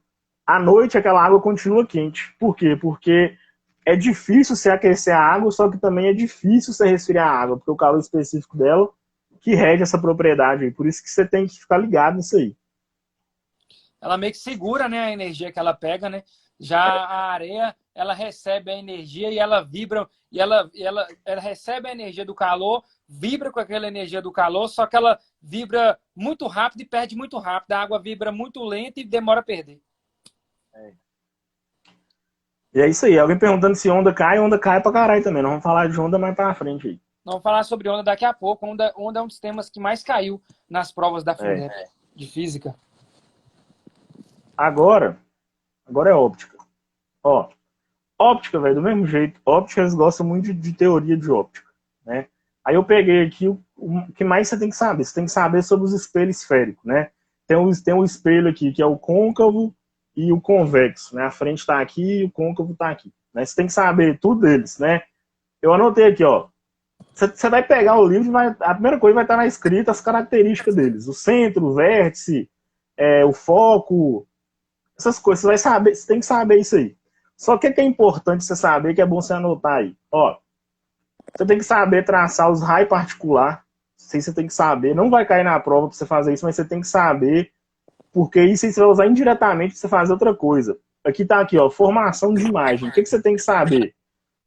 S2: À noite, aquela água continua quente. Por quê? Porque é difícil você aquecer a água, só que também é difícil você resfriar a água, porque o calor específico dela que rege essa propriedade aí. Por isso que você tem que ficar ligado nisso aí.
S1: Ela meio que segura, né, a energia que ela pega, né? Já a areia, ela recebe a energia e ela vibra, e ela recebe a energia do calor, vibra com aquela energia do calor, só que ela vibra muito rápido e perde muito rápido. A água vibra muito lento e demora a perder.
S2: E é isso aí. Alguém perguntando se onda cai pra caralho também. Nós vamos falar de onda mais pra frente aí.
S1: Nós vamos falar sobre onda daqui a pouco. Onda é um dos temas que mais caiu nas provas da FUNDEP de física.
S2: Agora é óptica. Ó, óptica, velho, do mesmo jeito. Óptica, eles gostam muito de teoria de óptica, né? Aí eu peguei aqui o que mais você tem que saber. Você tem que saber sobre os espelhos esféricos, né? Tem um espelho aqui que é o côncavo e o convexo, né? A frente está aqui e o côncavo está aqui, né? Você tem que saber tudo deles, né? Eu anotei aqui, ó. Você vai pegar o livro e a primeira coisa vai estar na escrita as características deles. O centro, o vértice, o foco, essas coisas. Você vai saber, você tem que saber isso aí. Só que é importante você saber, que é bom você anotar aí. Ó, você tem que saber traçar os raios particulares. Isso aí você tem que saber. Não vai cair na prova para você fazer isso, mas você tem que saber, porque isso aí você vai usar indiretamente para você fazer outra coisa. Aqui tá aqui, ó, formação de imagem. O que você tem que saber?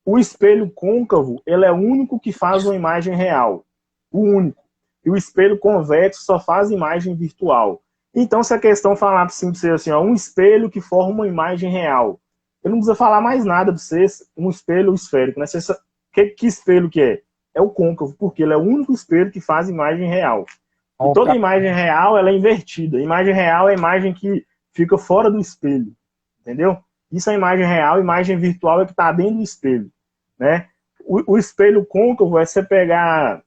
S2: O espelho côncavo, ele é o único que faz uma imagem real. O único. E o espelho convexo só faz imagem virtual. Então, se a questão falar para você assim, ó, um espelho que forma uma imagem real, ele não precisa falar mais nada para você, um espelho esférico, né? Que espelho que é? É o côncavo, porque ele é o único espelho que faz imagem real. E toda imagem real, ela é invertida. Imagem real é a imagem que fica fora do espelho, entendeu? Isso é imagem real, imagem virtual é que está dentro do espelho, né? O espelho côncavo é você pega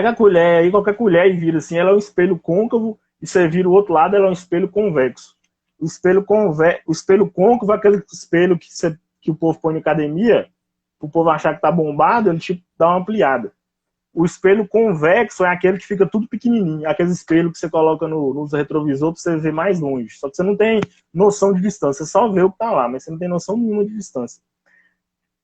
S2: a colher aí, qualquer colher e vira assim, ela é um espelho côncavo, e você vira o outro lado, ela é um espelho convexo. O espelho côncavo é aquele espelho que o povo põe na academia, o povo achar que tá bombado, ele tipo dá uma ampliada. O espelho convexo é aquele que fica tudo pequenininho, aquele espelho que você coloca no retrovisor para você ver mais longe. Só que você não tem noção de distância, você só vê o que tá lá, mas você não tem noção nenhuma de distância.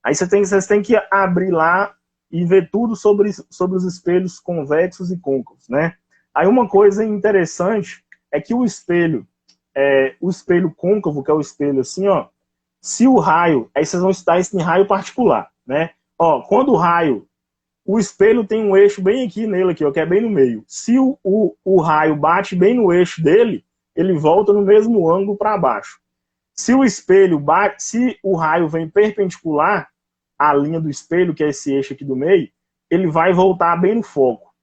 S2: Aí vocês têm que abrir lá e ver tudo sobre os espelhos convexos e côncavos, né? Aí uma coisa interessante é que o espelho côncavo, que é o espelho assim, ó, se o raio, aí vocês vão estudar isso em raio particular, né? Ó, quando o espelho tem um eixo bem aqui nele, aqui, ó, que é bem no meio. Se o raio bate bem no eixo dele, ele volta no mesmo ângulo para baixo. Se o raio vem perpendicular à linha do espelho, que é esse eixo aqui do meio, ele vai voltar bem no foco.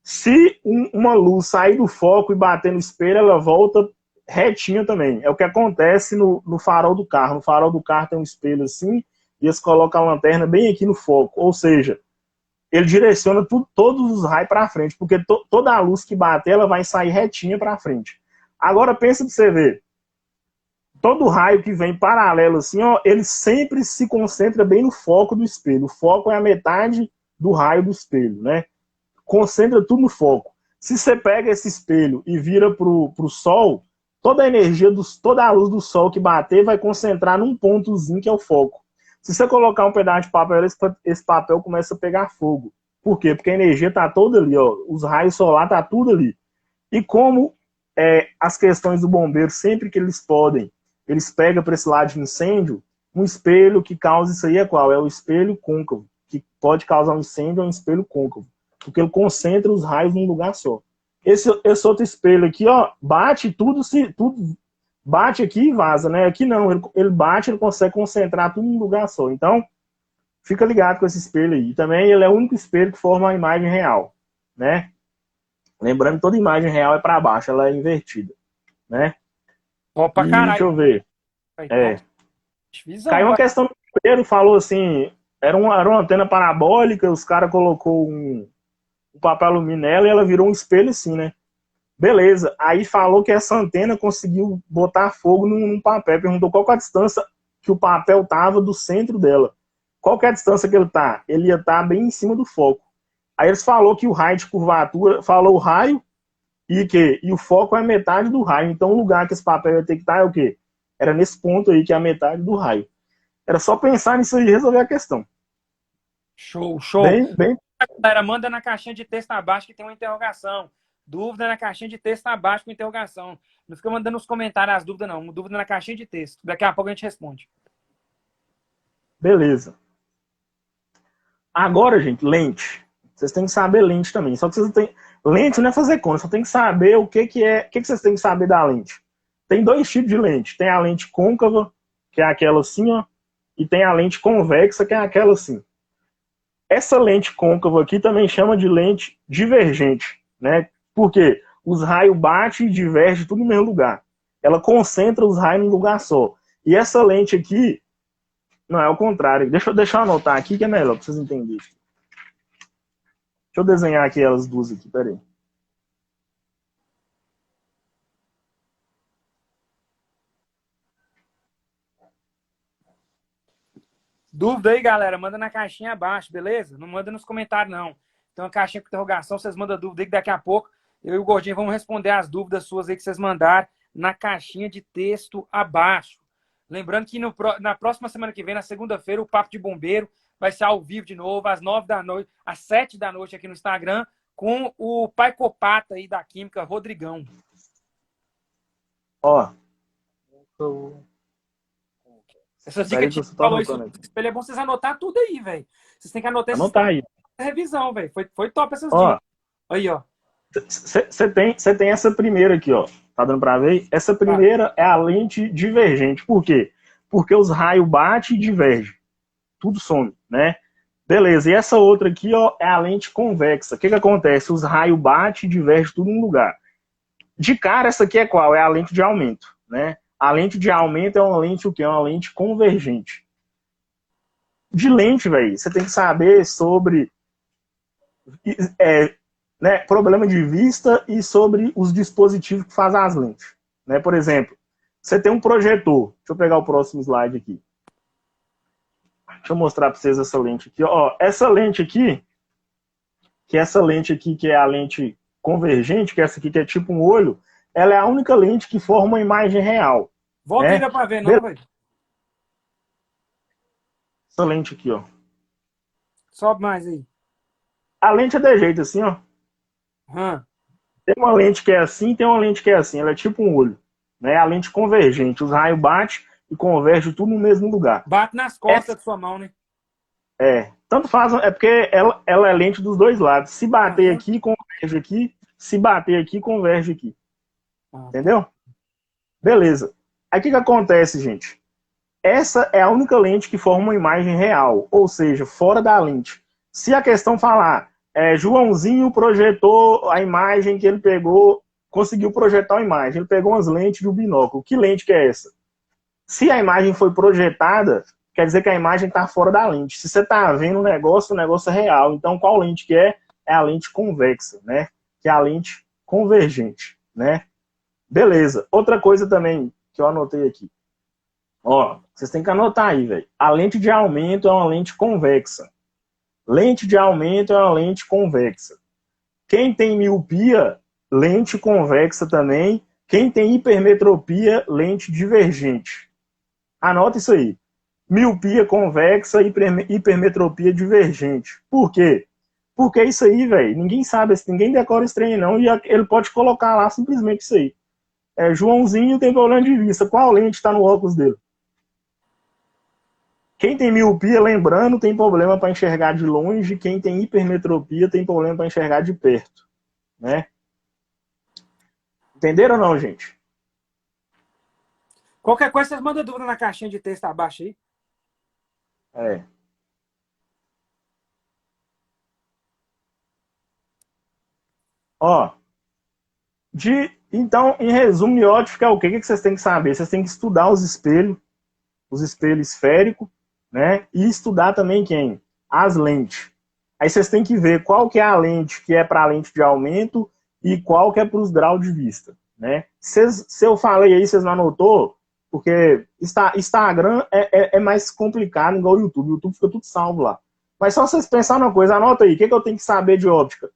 S2: Se uma luz sair do foco e bater no espelho, ela volta retinha também. É o que acontece no farol do carro. No farol do carro tem um espelho assim, e eles colocam a lanterna bem aqui no foco. Ou seja, ele direciona todos os raios para frente, porque toda a luz que bater, ela vai sair retinha para frente. Agora pensa para você ver. Todo raio que vem paralelo assim, ó, ele sempre se concentra bem no foco do espelho. O foco é a metade do raio do espelho, né? Concentra tudo no foco. Se você pega esse espelho e vira pro sol, toda a energia, toda a luz do sol que bater vai concentrar num pontozinho que é o foco. Se você colocar um pedaço de papel, esse papel começa a pegar fogo. Por quê? Porque a energia tá toda ali, ó. Os raios solares tá tudo ali. E como as questões do bombeiro, sempre que eles podem, eles pegam para esse lado de incêndio, um espelho que causa isso aí é qual? É o espelho côncavo, que pode causar um incêndio, é um espelho côncavo, porque ele concentra os raios num lugar só. Esse outro espelho aqui, ó, bate tudo bate aqui e vaza, né? Aqui não, ele bate, ele consegue concentrar tudo num lugar só. Então, fica ligado com esse espelho aí. E também ele é o único espelho que forma a imagem real, né? Lembrando que toda imagem real é para baixo, ela é invertida, né?
S1: Opa,
S2: E
S1: caralho.
S2: deixa eu ver.
S1: Visão,
S2: Caiu uma questão do primeiro, falou assim, era uma antena parabólica, os caras colocou um papel alumínio nela e ela virou um espelho assim, né? Beleza. Aí falou que essa antena conseguiu botar fogo num papel. Perguntou qual que é a distância que o papel tava do centro dela. Qual que é a distância que ele tá? Ele ia estar bem em cima do foco. Aí eles falou que o raio de curvatura, falou o raio e o foco é metade do raio. Então o lugar que esse papel ia ter que estar é o quê? Era nesse ponto aí, que é a metade do raio. Era só pensar nisso aí e resolver a questão.
S1: Show, show.
S2: Bem...
S1: Galera, manda na caixinha de texto abaixo que tem uma interrogação. Dúvida na caixinha de texto abaixo com interrogação. Não fica mandando nos comentários as dúvidas, não. Dúvida na caixinha de texto. Daqui a pouco a gente responde.
S2: Beleza. Agora, gente, lente. Vocês têm que saber lente também. Só que vocês têm... Lente não é fazer conta, só tem que saber o que é. O que vocês têm que saber da lente? Tem dois tipos de lente. Tem a lente côncava, que é aquela assim, ó. E tem a lente convexa, que é aquela assim. Essa lente côncava aqui também chama de lente divergente, né? Porque os raios batem e divergem tudo no mesmo lugar. Ela concentra os raios num lugar só. E essa lente aqui, não, é o contrário. Deixa eu anotar aqui que é melhor para vocês entenderem. Deixa eu desenhar aqui elas duas aqui, peraí.
S1: Dúvida aí, galera, manda na caixinha abaixo, beleza? Não manda nos comentários, não. Tem uma caixinha com interrogação, vocês mandam dúvida aí que daqui a pouco eu e o Gordinho vamos responder as dúvidas suas aí que vocês mandaram na caixinha de texto abaixo. Lembrando que na próxima semana que vem, na segunda-feira, o Papo de Bombeiro vai ser ao vivo de novo, às 9 da noite, às 7 da noite aqui no Instagram, com o pai copata aí da Química, Rodrigão.
S2: Ó.
S1: Essas dicas que você falou isso, é bom vocês anotar tudo aí, velho. Vocês têm que anotar
S2: aí.
S1: Revisão, velho. Foi top essas
S2: dicas.
S1: Aí, ó.
S2: Você tem essa primeira aqui, ó. Tá dando para ver? Essa primeira é a lente divergente. Por quê? Porque os raios batem e divergem. Tudo some, né? Beleza. E essa outra aqui, ó, é a lente convexa. O que acontece? Os raios batem e divergem tudo em um lugar. De cara, essa aqui é qual? É a lente de aumento, né? A lente de aumento é uma lente o quê? É uma lente convergente. De lente, velho, você tem que saber sobre né, problema de vista e sobre os dispositivos que fazem as lentes. Né? Por exemplo, você tem um projetor. Deixa eu pegar o próximo slide aqui. Deixa eu mostrar para vocês essa lente aqui. Ó, essa lente aqui, que é a lente convergente, que essa aqui que é tipo um olho, ela é a única lente que forma uma imagem real.
S1: Volta
S2: né?
S1: ainda para ver, não, velho.
S2: Essa lente aqui, ó.
S1: Sobe mais aí.
S2: A lente é de jeito assim, ó. Tem uma lente que é assim, tem uma lente que é assim. Ela é tipo um olho. Né? A lente convergente. Os raios batem e convergem tudo no mesmo lugar.
S1: Bate nas costas de sua mão, né?
S2: Tanto faz, é porque ela é lente dos dois lados. Se bater aqui, converge aqui. Se bater aqui, converge aqui. Entendeu? Beleza. Aí o que acontece, gente? Essa é a única lente que forma uma imagem real, ou seja, fora da lente. Se a questão falar, Joãozinho projetou a imagem que ele pegou, conseguiu projetar a imagem, ele pegou umas lentes de um binóculo. Que lente que é essa? Se a imagem foi projetada, quer dizer que a imagem está fora da lente. Se você está vendo o negócio é real. Então, qual lente que é? É a lente convexa, né? Que é a lente convergente, né? Beleza. Outra coisa também que eu anotei aqui. Ó, vocês têm que anotar aí, velho. A lente de aumento é uma lente convexa. Lente de aumento é uma lente convexa. Quem tem miopia, lente convexa também. Quem tem hipermetropia, lente divergente. Anota isso aí. Miopia convexa, hipermetropia divergente. Por quê? Porque isso aí, velho, ninguém sabe, ninguém decora esse trem não, e ele pode colocar lá simplesmente isso aí. Joãozinho tem problema de vista. Qual lente está no óculos dele? Quem tem miopia, lembrando, tem problema para enxergar de longe. Quem tem hipermetropia tem problema para enxergar de perto. Né? Entenderam ou não, gente?
S1: Qualquer coisa, vocês mandam dúvida na caixinha de texto abaixo aí.
S2: Ó. Então, em resumo, miótica é o quê? O que vocês têm que saber? Vocês têm que estudar os espelhos esféricos, né? E estudar também quem? As lentes. Aí vocês têm que ver qual que é a lente que é para a lente de aumento e qual que é para os graus de vista, né? Se eu falei aí, vocês não anotou, porque Instagram é mais complicado, igual o YouTube. O YouTube fica tudo salvo lá. Mas só vocês pensarem numa coisa, anota aí, o que eu tenho que saber de óptica?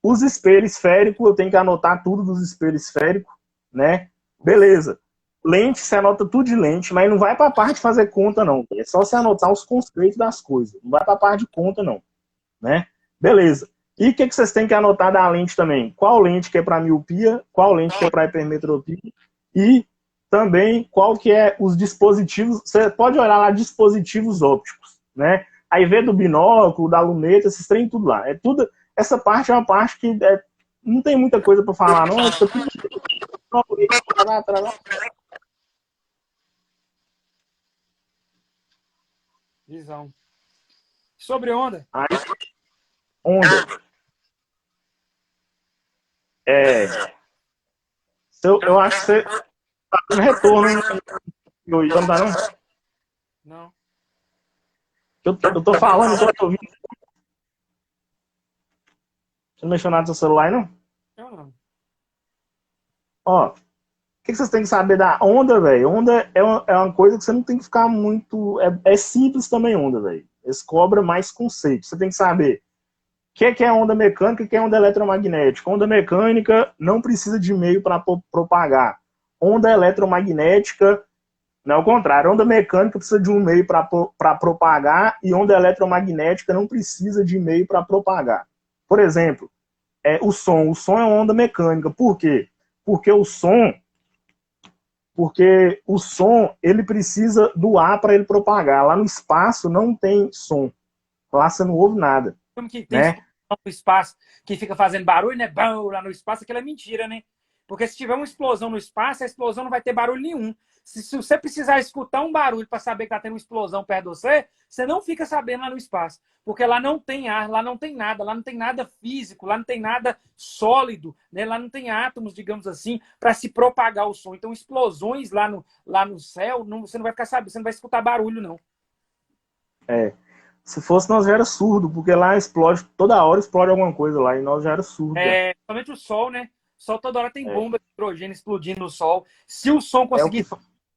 S2: Os espelhos esféricos, eu tenho que anotar tudo dos espelhos esféricos, né? Beleza. Lente, você anota tudo de lente, mas não vai para a parte de fazer conta, não. É só você anotar os conceitos das coisas. Não vai para a parte de conta, não. Né? Beleza. E o que vocês têm que anotar da lente também? Qual lente que é para miopia, qual lente que é para hipermetropia e também qual que é os dispositivos. Você pode olhar lá dispositivos ópticos, né? Aí vê do binóculo, da luneta, esses trem tudo lá. É tudo. Essa parte é uma parte que não tem muita coisa para falar, não. Isso aqui...
S1: Visão. Sobre onda?
S2: Aí, onda. Eu acho que você tá dando retorno no não tá, não?
S1: Não.
S2: Eu tô falando, eu tô ouvindo. Você não mexeu nada no seu celular, não?
S1: Eu não.
S2: Ó, o que vocês têm que saber da onda, velho? Onda é uma coisa que você não tem que ficar muito... É simples também onda, velho. Eles cobram mais conceito. Você tem que saber o que é onda mecânica e o que é onda eletromagnética. Onda mecânica não precisa de meio para propagar. Onda eletromagnética, não é o contrário. Onda mecânica precisa de um meio para propagar e onda eletromagnética não precisa de meio para propagar. Por exemplo, o som. O som é uma onda mecânica. Por quê? Porque o som ele precisa do ar para ele propagar. Lá no espaço não tem som. Lá você não ouve nada.
S1: Como que tem no espaço que fica fazendo barulho, né? Bom, lá no espaço, aquilo é mentira, né? Porque se tiver uma explosão no espaço, a explosão não vai ter barulho nenhum. Se você precisar escutar um barulho para saber que está tendo uma explosão perto de você, você não fica sabendo lá no espaço. Porque lá não tem ar, lá não tem nada físico, lá não tem nada sólido, né? Lá não tem átomos, digamos assim, para se propagar o som. Então, explosões lá no céu, você não vai ficar sabendo, você não vai escutar barulho, não.
S2: É. Se fosse, nós já era surdo, porque lá explode, toda hora explode alguma coisa lá, e nós já era surdo já.
S1: Somente o Sol, né? O Sol toda hora tem
S2: É,
S1: bomba de hidrogênio explodindo no Sol. Se o som
S2: é o que.
S1: conseguir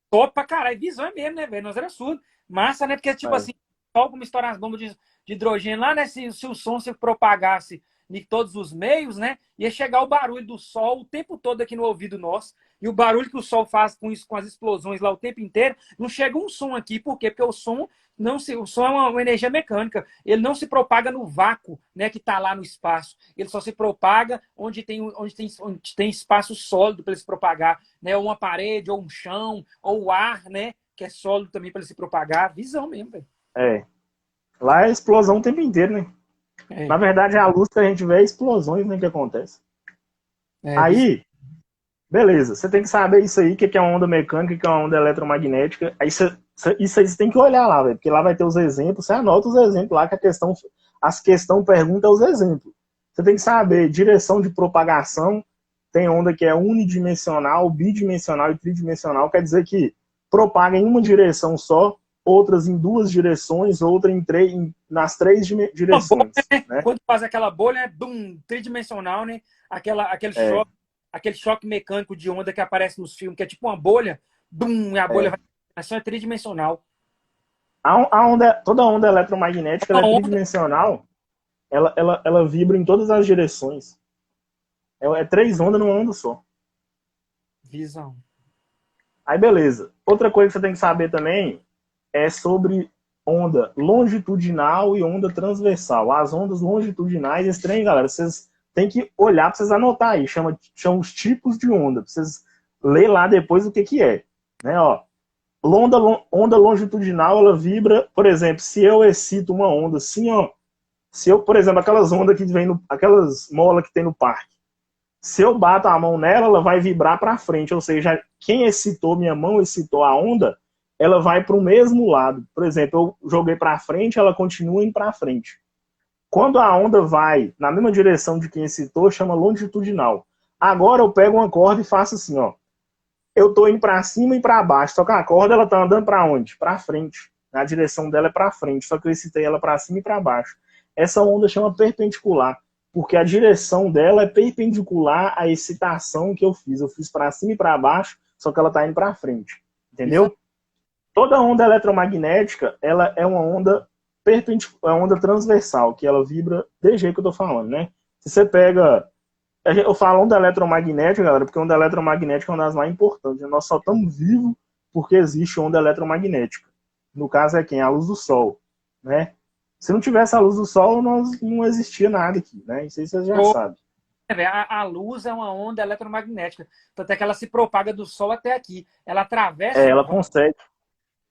S1: top pra caralho. Visão é mesmo, né, velho? Nós era surdo. Massa, né? Porque, tipo
S2: É,
S1: assim, só como estourar as bombas de hidrogênio lá, né? Se o som se propagasse em todos os meios, né? Ia chegar o barulho do sol o tempo todo aqui no ouvido nosso. E o barulho que o sol faz com isso, com as explosões lá o tempo inteiro, não chega um som aqui. Por quê? Porque o som é uma energia mecânica. Ele não se propaga no vácuo, né, que está lá no espaço. Ele só se propaga onde tem espaço sólido para ele se propagar, né? Ou uma parede, ou um chão, ou o ar, né? Que é sólido também para ele se propagar. Visão mesmo, velho.
S2: é. Lá é explosão o tempo inteiro, né? Na verdade, a luz que a gente vê é explosões, né, que acontece.
S1: Visão.
S2: Aí, beleza, você tem que saber isso aí, o que é uma onda mecânica, o que é uma onda eletromagnética. Aí isso aí você tem que olhar lá, velho, porque lá vai ter os exemplos, você anota os exemplos lá, que as questão pergunta os exemplos. Você tem que saber direção de propagação, tem onda que é unidimensional, bidimensional e tridimensional, quer dizer que propaga em uma direção só, outras em duas direções, outra nas três direções. Né?
S1: Quando faz aquela bolha, é tridimensional, né? Aquele choque mecânico de onda que aparece nos filmes, que é tipo uma bolha, e a bolha vai. É tridimensional.
S2: Toda onda eletromagnética ela é tridimensional, ela vibra em todas as direções. É três ondas numa onda só.
S1: Visão.
S2: Aí, beleza. Outra coisa que você tem que saber também é sobre onda longitudinal e onda transversal. As ondas longitudinais, esse trem, galera, vocês têm que olhar para vocês anotar aí. Chama os tipos de onda. Pra vocês ler lá depois o que é. Né, ó. Onda longitudinal, ela vibra, por exemplo, se eu excito uma onda assim, ó. Se eu, por exemplo, aquelas ondas que vem aquelas molas que tem no parque. Se eu bato a mão nela, ela vai vibrar para frente. Ou seja, quem excitou minha mão, excitou a onda, ela vai para o mesmo lado. Por exemplo, eu joguei para frente, ela continua indo para frente. Quando a onda vai na mesma direção de quem excitou, chama longitudinal. Agora eu pego uma corda e faço assim, ó. Eu tô indo para cima e para baixo. Só que a corda ela tá andando para onde? Para frente. A direção dela é para frente. Só que eu excitei ela para cima e para baixo. Essa onda chama perpendicular, porque a direção dela é perpendicular à excitação que eu fiz. Eu fiz para cima e para baixo, só que ela tá indo para frente. Entendeu? Toda onda eletromagnética, ela é uma onda perpendicular, é uma onda transversal, que ela vibra desse jeito que eu tô falando, né? Se você pega... Eu falo onda eletromagnética, galera, porque onda eletromagnética é uma das mais importantes. Nós só estamos vivos porque existe onda eletromagnética. No caso é quem? A luz do Sol, né? Se não tivesse a luz do Sol, não existia nada aqui, né? Isso aí vocês já sabem.
S1: A luz é uma onda eletromagnética. Tanto é que ela se propaga do Sol até aqui. Ela atravessa
S2: ela consegue.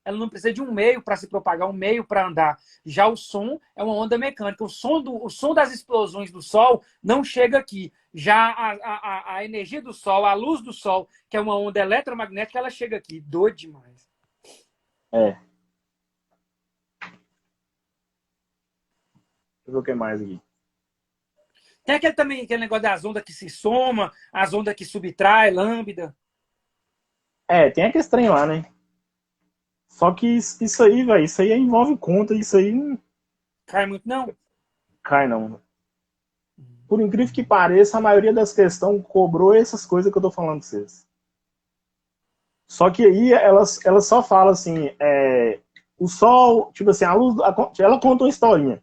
S1: Ela não precisa de um meio para se propagar, um meio para andar. Já o som é uma onda mecânica. O som das explosões do Sol não chega aqui. Já a energia do Sol, a luz do Sol, que é uma onda eletromagnética, ela chega aqui. Doido demais.
S2: Deixa eu ver o que mais aqui.
S1: Tem aquele negócio das ondas que se soma, as ondas que subtrai, lambda.
S2: Tem aquele trem lá, né? Só que isso aí, velho, isso aí envolve conta, isso aí não
S1: cai muito, não?
S2: Cai não. Por incrível que pareça, a maioria das questões cobrou essas coisas que eu tô falando pra vocês. Só que aí elas só falam assim, o Sol, tipo assim, ela conta uma historinha.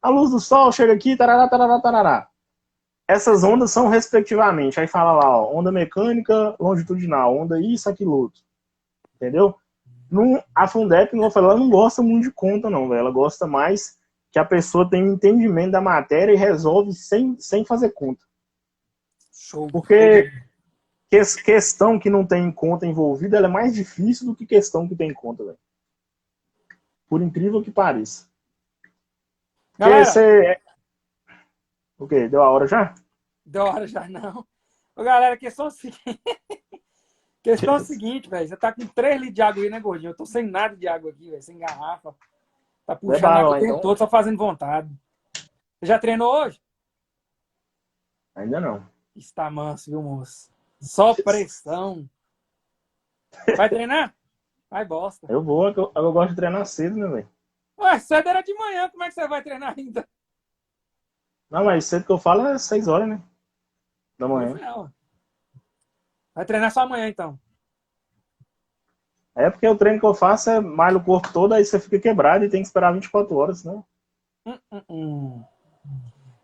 S2: A luz do Sol chega aqui, tarará, tarará, tarará. Essas ondas são respectivamente. Aí fala lá, ó, onda mecânica longitudinal, onda isso, aquilo outro. Entendeu? A Fundep, ela não gosta muito de conta, não, velho. Ela gosta mais que a pessoa tenha um entendimento da matéria e resolve sem fazer conta.
S1: Show.
S2: Porque questão que não tem conta envolvida, ela é mais difícil do que questão que tem conta, velho. Por incrível que pareça.
S1: Galera,
S2: O quê? Deu a hora já?
S1: deu hora já não. Ô, galera, questão é a seguinte, velho. Você tá com 3 litros de água aí, né, gordinho? Eu tô sem nada de água aqui, velho. Sem garrafa. Tá
S2: Beba
S1: puxando água
S2: água
S1: o
S2: lá,
S1: tempo
S2: então?
S1: todo, só fazendo vontade. Você já treinou hoje?
S2: Ainda não.
S1: Está manso, viu, moço? Só pressão. Vai treinar? Vai bosta.
S2: Eu vou, eu gosto de treinar cedo, né, velho?
S1: Ué, cedo era de manhã, como é que você vai treinar ainda?
S2: Não, mas cedo que eu falo é 6 horas, né? Da
S1: Pois
S2: manhã.
S1: é, ó. Vai treinar só amanhã, então.
S2: É porque o treino que eu faço é malha o corpo todo, aí você fica quebrado e tem que esperar 24 horas, né?
S1: Hum.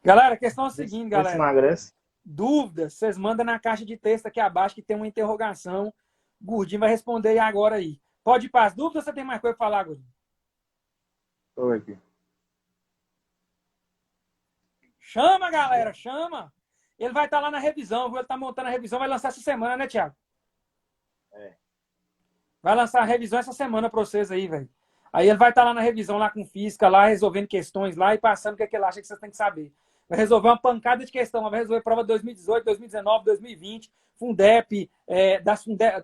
S1: Galera, a questão é a seguinte,
S2: Vê se
S1: galera.
S2: emagrece.
S1: Dúvidas, vocês mandam na caixa de texto aqui abaixo que tem uma interrogação. Gordinho vai responder agora aí. Pode ir para as dúvidas ou você tem mais coisa para falar, Gordinho?
S2: Deixa eu ver aqui.
S1: Chama, galera, chama. Ele vai estar lá na revisão, viu? Ele está montando a revisão, vai lançar essa semana, né, Thiago?
S2: É.
S1: Vai lançar a revisão essa semana para vocês aí, velho. Aí ele vai estar lá na revisão, lá com física, lá resolvendo questões lá e passando o que, é que ele acha que vocês têm que saber. Vai resolver uma pancada de questão, vai resolver prova 2018, 2019, 2020, Fundep,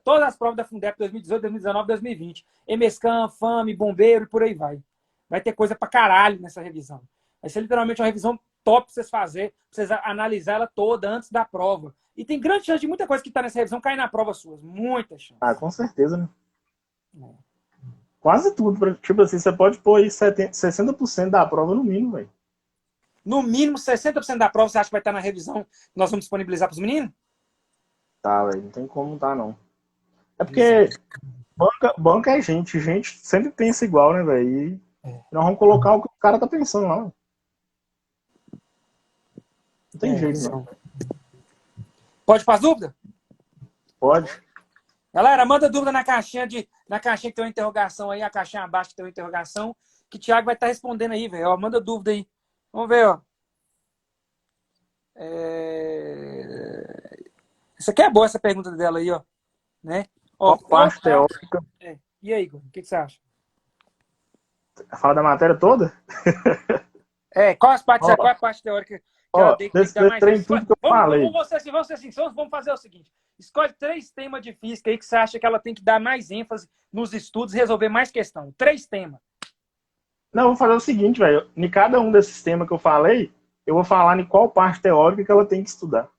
S1: todas as provas da Fundep 2018, 2019, 2020. EMESCAN, FAME, Bombeiro e por aí vai. Vai ter coisa pra caralho nessa revisão. Vai ser literalmente uma revisão top pra vocês fazerem, pra vocês analisar ela toda antes da prova. E tem grande chance de muita coisa que tá nessa revisão cair na prova suas. Muita chance.
S2: Ah, com certeza, né? Quase tudo. Tipo assim, você pode pôr aí 60% da prova no mínimo, velho.
S1: No mínimo, 60% da prova você acha que vai estar na revisão que nós vamos disponibilizar para os meninos?
S2: Tá, velho. Não tem como tá, não. É porque banca é gente. Gente sempre pensa igual, né, velho? E nós vamos colocar o que o cara tá pensando lá. Véio. Não tem jeito, não.
S1: Pode para as dúvidas?
S2: Pode.
S1: Galera, manda dúvida na caixinha que tem uma interrogação aí, a caixinha abaixo que tem uma interrogação, que o Thiago vai estar respondendo aí, velho. Manda dúvida aí. Vamos ver, ó. Essa aqui é boa, essa pergunta dela aí, ó. Né? Ó,
S2: Qual parte teórica?
S1: E aí, Igor, o que você acha?
S2: Fala da matéria toda?
S1: Qual a parte teórica que ela tem que dar mais?
S2: Treino tudo que eu falei.
S1: Vamos fazer o seguinte. Escolhe 3 temas de física aí que você acha que ela tem que dar mais ênfase nos estudos e resolver mais questão. 3 temas.
S2: Não, eu vou fazer o seguinte, velho. Em cada um desses temas que eu falei, eu vou falar em qual parte teórica que ela tem que estudar.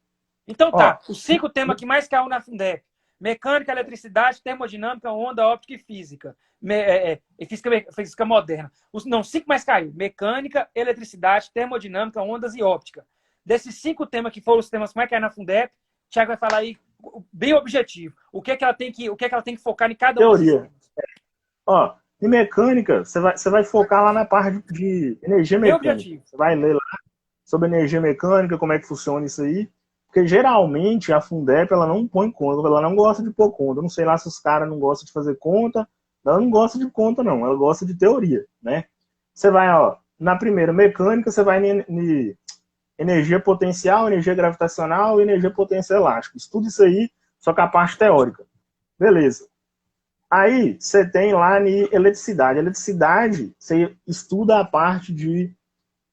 S1: Então tá, os 5 temas que mais caiu na Fundep. Mecânica, eletricidade, termodinâmica, onda, óptica e física. Física moderna. Os 5 mais caiu. Mecânica, eletricidade, termodinâmica, ondas e óptica. Desses 5 temas que foram os temas que mais caíram na Fundep, o Thiago vai falar aí bem objetivo. O que é que ela tem que focar em cada um desses temas.
S2: Ó, em mecânica, você vai focar lá na parte de energia mecânica.
S1: Objetivo.
S2: Você vai ler lá sobre energia mecânica, como é que funciona isso aí. Porque geralmente a Fundep ela não põe conta, ela não gosta de pôr conta. Eu não sei lá se os caras não gostam de fazer conta. Ela não gosta de conta, não. Ela gosta de teoria, né? Você vai, ó, na primeira mecânica, você vai em energia potencial, energia gravitacional e energia potência elástica. Estuda isso aí, só que a parte teórica. Beleza. Aí você tem lá em eletricidade. Eletricidade, você estuda a parte de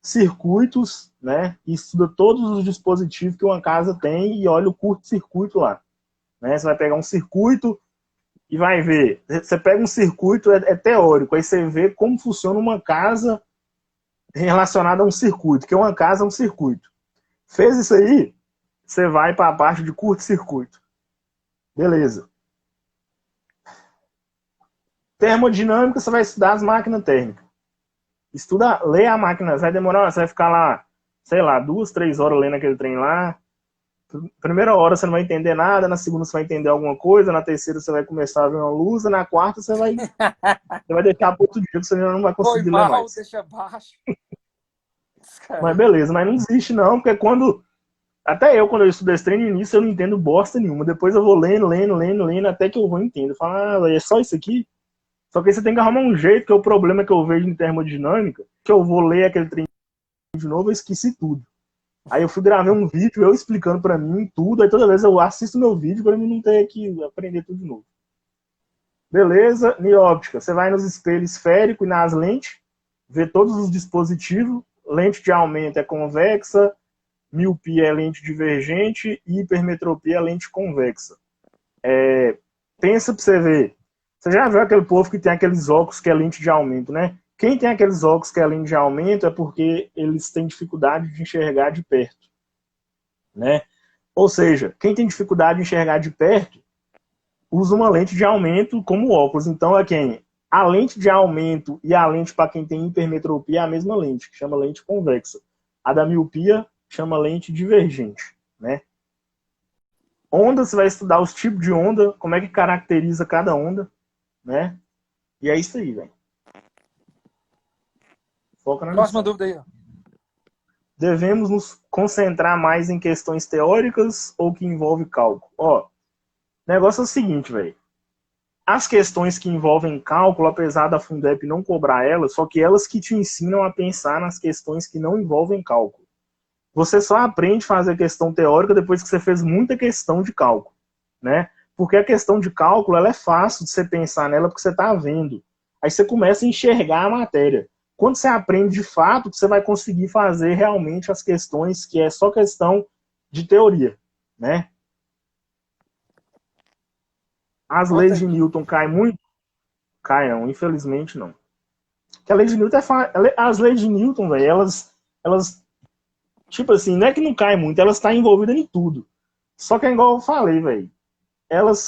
S2: circuitos, né? E estuda todos os dispositivos que uma casa tem e olha o curto-circuito lá. Né? Você vai pegar um circuito e vai ver. Você pega um circuito, é teórico, aí você vê como funciona uma casa relacionada a um circuito, que uma casa é um circuito. Fez isso aí, você vai para a parte de curto-circuito. Beleza. Termodinâmica, você vai estudar as máquinas térmicas. Estuda, lê a máquina, vai demorar, você vai ficar lá, sei lá, 2, 3 horas lendo aquele trem lá. Primeira hora você não vai entender nada, na segunda você vai entender alguma coisa, na terceira você vai começar a ver uma luz, na quarta você vai deixar para outro dia, que você já não vai conseguir ler mais.
S1: Deixa baixo.
S2: Mas beleza, mas não existe não, porque até eu, quando eu estudo esse trem, no início eu não entendo bosta nenhuma, depois eu vou lendo, até que eu vou entender. Eu falo, é só isso aqui? Só que aí você tem que arrumar um jeito, que é o problema que eu vejo em termodinâmica, que eu vou ler aquele trem de novo, eu esqueci tudo. Aí eu fui gravar um vídeo, eu explicando pra mim tudo, aí toda vez eu assisto meu vídeo pra mim não ter que aprender tudo de novo. Beleza, em óptica, você vai nos espelhos esféricos e nas lentes, vê todos os dispositivos, lente de aumento é convexa, miopia é lente divergente e hipermetropia é lente convexa. Pensa pra você ver. Você já viu aquele povo que tem aqueles óculos que é lente de aumento, né? Quem tem aqueles óculos que é lente de aumento é porque eles têm dificuldade de enxergar de perto, né? Ou seja, quem tem dificuldade de enxergar de perto usa uma lente de aumento como óculos. Então, a lente de aumento e a lente para quem tem hipermetropia é a mesma lente, que chama lente convexa. A da miopia chama lente divergente, né? Onda, você vai estudar os tipos de onda, como é que caracteriza cada onda, né? E é isso aí, velho. Foca na
S1: Próxima
S2: missão.
S1: dúvida aí, ó.
S2: Devemos nos concentrar mais em questões teóricas ou que envolve cálculo? Ó, o negócio é o seguinte, velho. As questões que envolvem cálculo, apesar da Fundep não cobrar elas, só que elas que te ensinam a pensar nas questões que não envolvem cálculo. Você só aprende a fazer questão teórica depois que você fez muita questão de cálculo, né? Porque a questão de cálculo, ela é fácil de você pensar nela porque você está vendo. Aí você começa a enxergar a matéria. Quando você aprende de fato, você vai conseguir fazer realmente as questões que é só questão de teoria, né? As leis de Newton caem muito? Caem não, infelizmente não. Porque a lei de Newton as leis de Newton, velho, elas tipo assim, não é que não caem muito, elas estão envolvidas em tudo. Só que é igual eu falei, velho.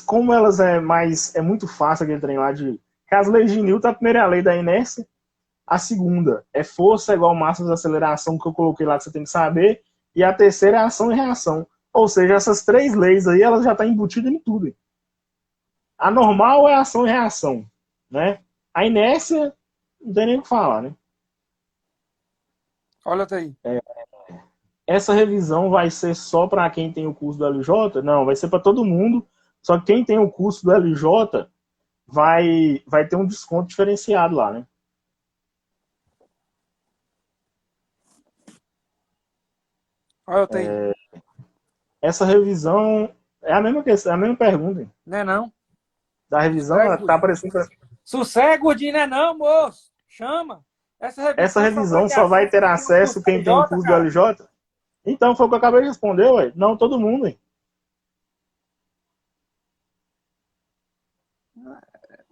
S2: Como elas é muito fácil aquele trem lá de. Que as leis de Newton, a primeira é a lei da inércia, a segunda é força igual massa de aceleração, que eu coloquei lá que você tem que saber, e a terceira é ação e reação. Ou seja, essas três leis aí, elas já estão embutidas em tudo. A normal é ação e reação, né? A inércia, não tem nem o que falar, né?
S1: Olha até aí.
S2: Essa revisão vai ser só para quem tem o curso do LJ? Não, vai ser para todo mundo. Só que quem tem o curso do LJ vai ter um desconto diferenciado lá, né?
S1: Olha até aí.
S2: Essa revisão é a mesma questão, é a mesma pergunta. Hein?
S1: Não é não?
S2: Da revisão,
S1: Sossego,
S2: tá aparecendo.
S1: Sossego, gordinho, não é não, moço. Chama.
S2: Essa revisão só vai ter acesso quem tem o curso do LJ? Então, foi o que eu acabei de responder, ué. Não, todo mundo, hein?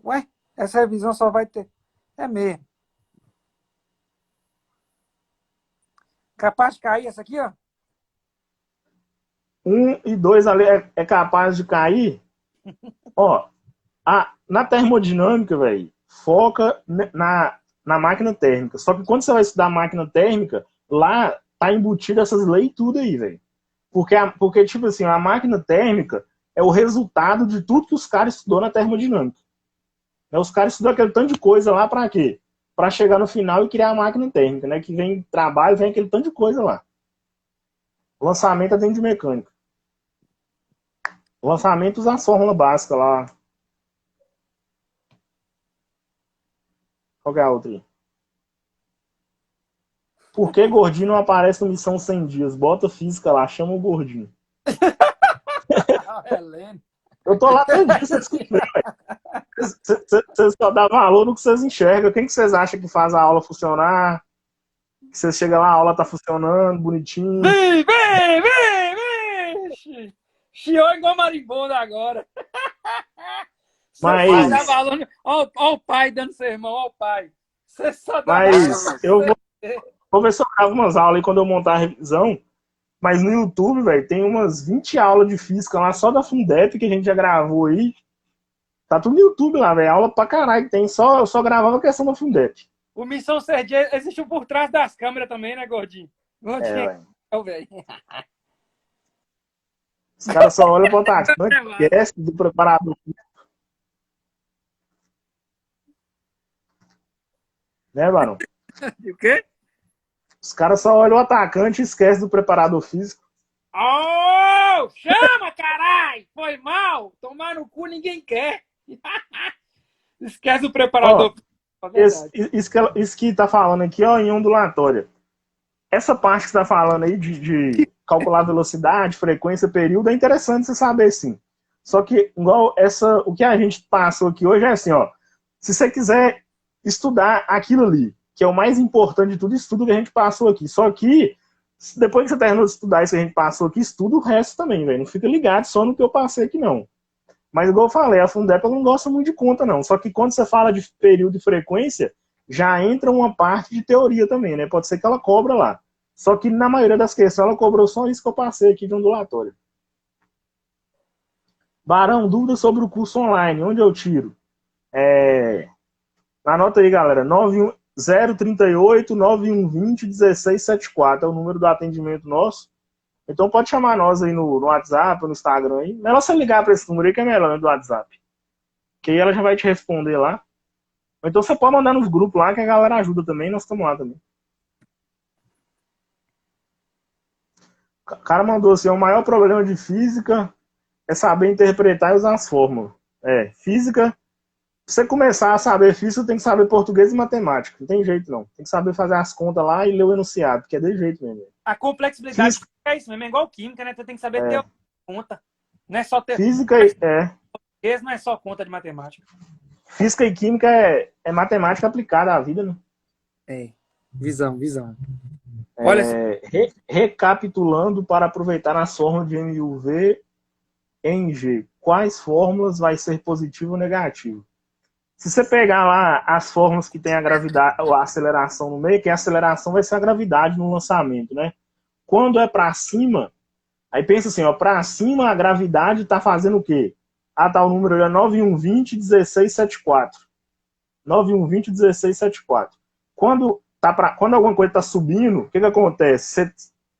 S1: Ué, essa revisão só vai ter. É mesmo. Capaz de cair essa aqui, ó?
S2: 1 e 2 ali é capaz de cair. Ó, na termodinâmica, velho, foca na máquina térmica. Só que quando você vai estudar máquina térmica, lá tá embutido essas leis tudo aí, velho. Porque, tipo assim, a máquina térmica é o resultado de tudo que os caras estudou na termodinâmica. Os caras estudam aquele tanto de coisa lá pra quê? Pra chegar no final e criar a máquina térmica, né? Que vem trabalho, vem aquele tanto de coisa lá. O lançamento é dentro de mecânica. O lançamento usa a fórmula básica lá. Qual que é a outra aí? Por que Gordinho não aparece no Missão 100 Dias? Bota física lá, chama o Gordinho. Eu tô lá todo dia, você descobriu, velho. Vocês só dão valor no que vocês enxergam. Quem que vocês acham que faz a aula funcionar? Que vocês chegam lá, a aula tá funcionando, bonitinho.
S1: Vem! Chiou igual marimbondo agora.
S2: Mas...
S1: Olha o pai dando sermão, olha o pai. Você só dá
S2: Mas eu vou ver se eu gravo umas aulas aí quando eu montar a revisão. Mas no YouTube, velho, tem umas 20 aulas de física lá, só da Fundep que a gente já gravou aí. Tá tudo no YouTube lá, velho. Aula pra caralho que tem. Eu só gravava a questão da Fundep.
S1: O Missão Serdia existiu por trás das câmeras também, né, Gordinho? Gordinho é o velho.
S2: Os caras só olham pro atacante, esquece do preparador. Né, Barão?
S1: O quê?
S2: Os caras só olham o atacante e esquecem do preparador físico.
S1: Oh! Chama, caralho! Foi mal! Tomar no cu ninguém quer. Esquece o preparador.
S2: Isso que tá falando aqui, ó, em ondulatória. Essa parte que você tá falando aí de calcular velocidade, frequência, período, é interessante você saber, sim. Só que, igual o que a gente passou aqui hoje é assim, ó. Se você quiser estudar aquilo ali, que é o mais importante de tudo, estudo que a gente passou aqui. Só que Depois que você terminou de estudar isso que a gente passou aqui, estuda o resto também, velho. Não fica ligado só no que eu passei aqui, não. Mas, igual eu falei, a Fundep ela não gosta muito de conta, não. Só que quando você fala de período e frequência, já entra uma parte de teoria também, né? Pode ser que ela cobra lá. Só que na maioria das questões ela cobrou só isso que eu passei aqui de ondulatório. Barão, dúvida sobre o curso online. Onde eu tiro? Anota aí, galera. 038 9120 1674 é o número do atendimento nosso. Então pode chamar nós aí no WhatsApp, no Instagram aí. Melhor você ligar para esse número aí que é melhor, né, do WhatsApp. Que aí ela já vai te responder lá. Ou então você pode mandar nos grupos lá que a galera ajuda também, nós estamos lá também. O cara mandou assim, o maior problema de física é saber interpretar e usar as fórmulas. Física, pra você começar a saber física, tem que saber português e matemática. Não tem jeito, não. Tem que saber fazer as contas lá e ler o enunciado, porque é desse jeito mesmo.
S1: A complexibilidade é isso mesmo, é igual química, né? Você tem que saber ter conta. Não é só ter...
S2: Física
S1: Português não é só conta de matemática.
S2: Física e química é matemática aplicada à vida, né?
S1: Visão. Olha
S2: recapitulando para aproveitar as fórmulas de MUV em G. Quais fórmulas vai ser positivo ou negativo? Se você pegar lá as fórmulas que tem a gravidade, ou a aceleração no meio, que a aceleração vai ser a gravidade no lançamento, né? Quando é para cima, aí pensa assim, ó, para cima a gravidade está fazendo o quê? Tá, o número é 9120 1674. 9120 1674. Quando alguma coisa está subindo, o que acontece? Você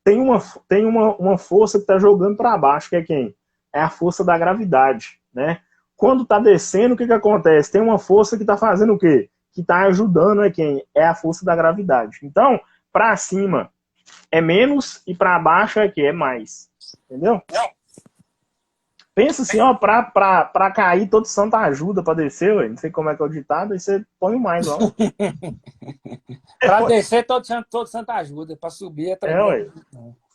S2: tem uma força que está jogando para baixo, que é quem? É a força da gravidade, né? Quando está descendo, o que acontece? Tem uma força que está fazendo o quê? Que está ajudando, é quem? É a força da gravidade. Então, para cima é menos e para baixo é que é mais. Entendeu? Pensa assim, ó, pra cair todo santo ajuda pra descer, ué. Não sei como é que é o ditado, aí você põe o mais lá.
S1: Pra descer todo santo ajuda, pra subir é tranquilo.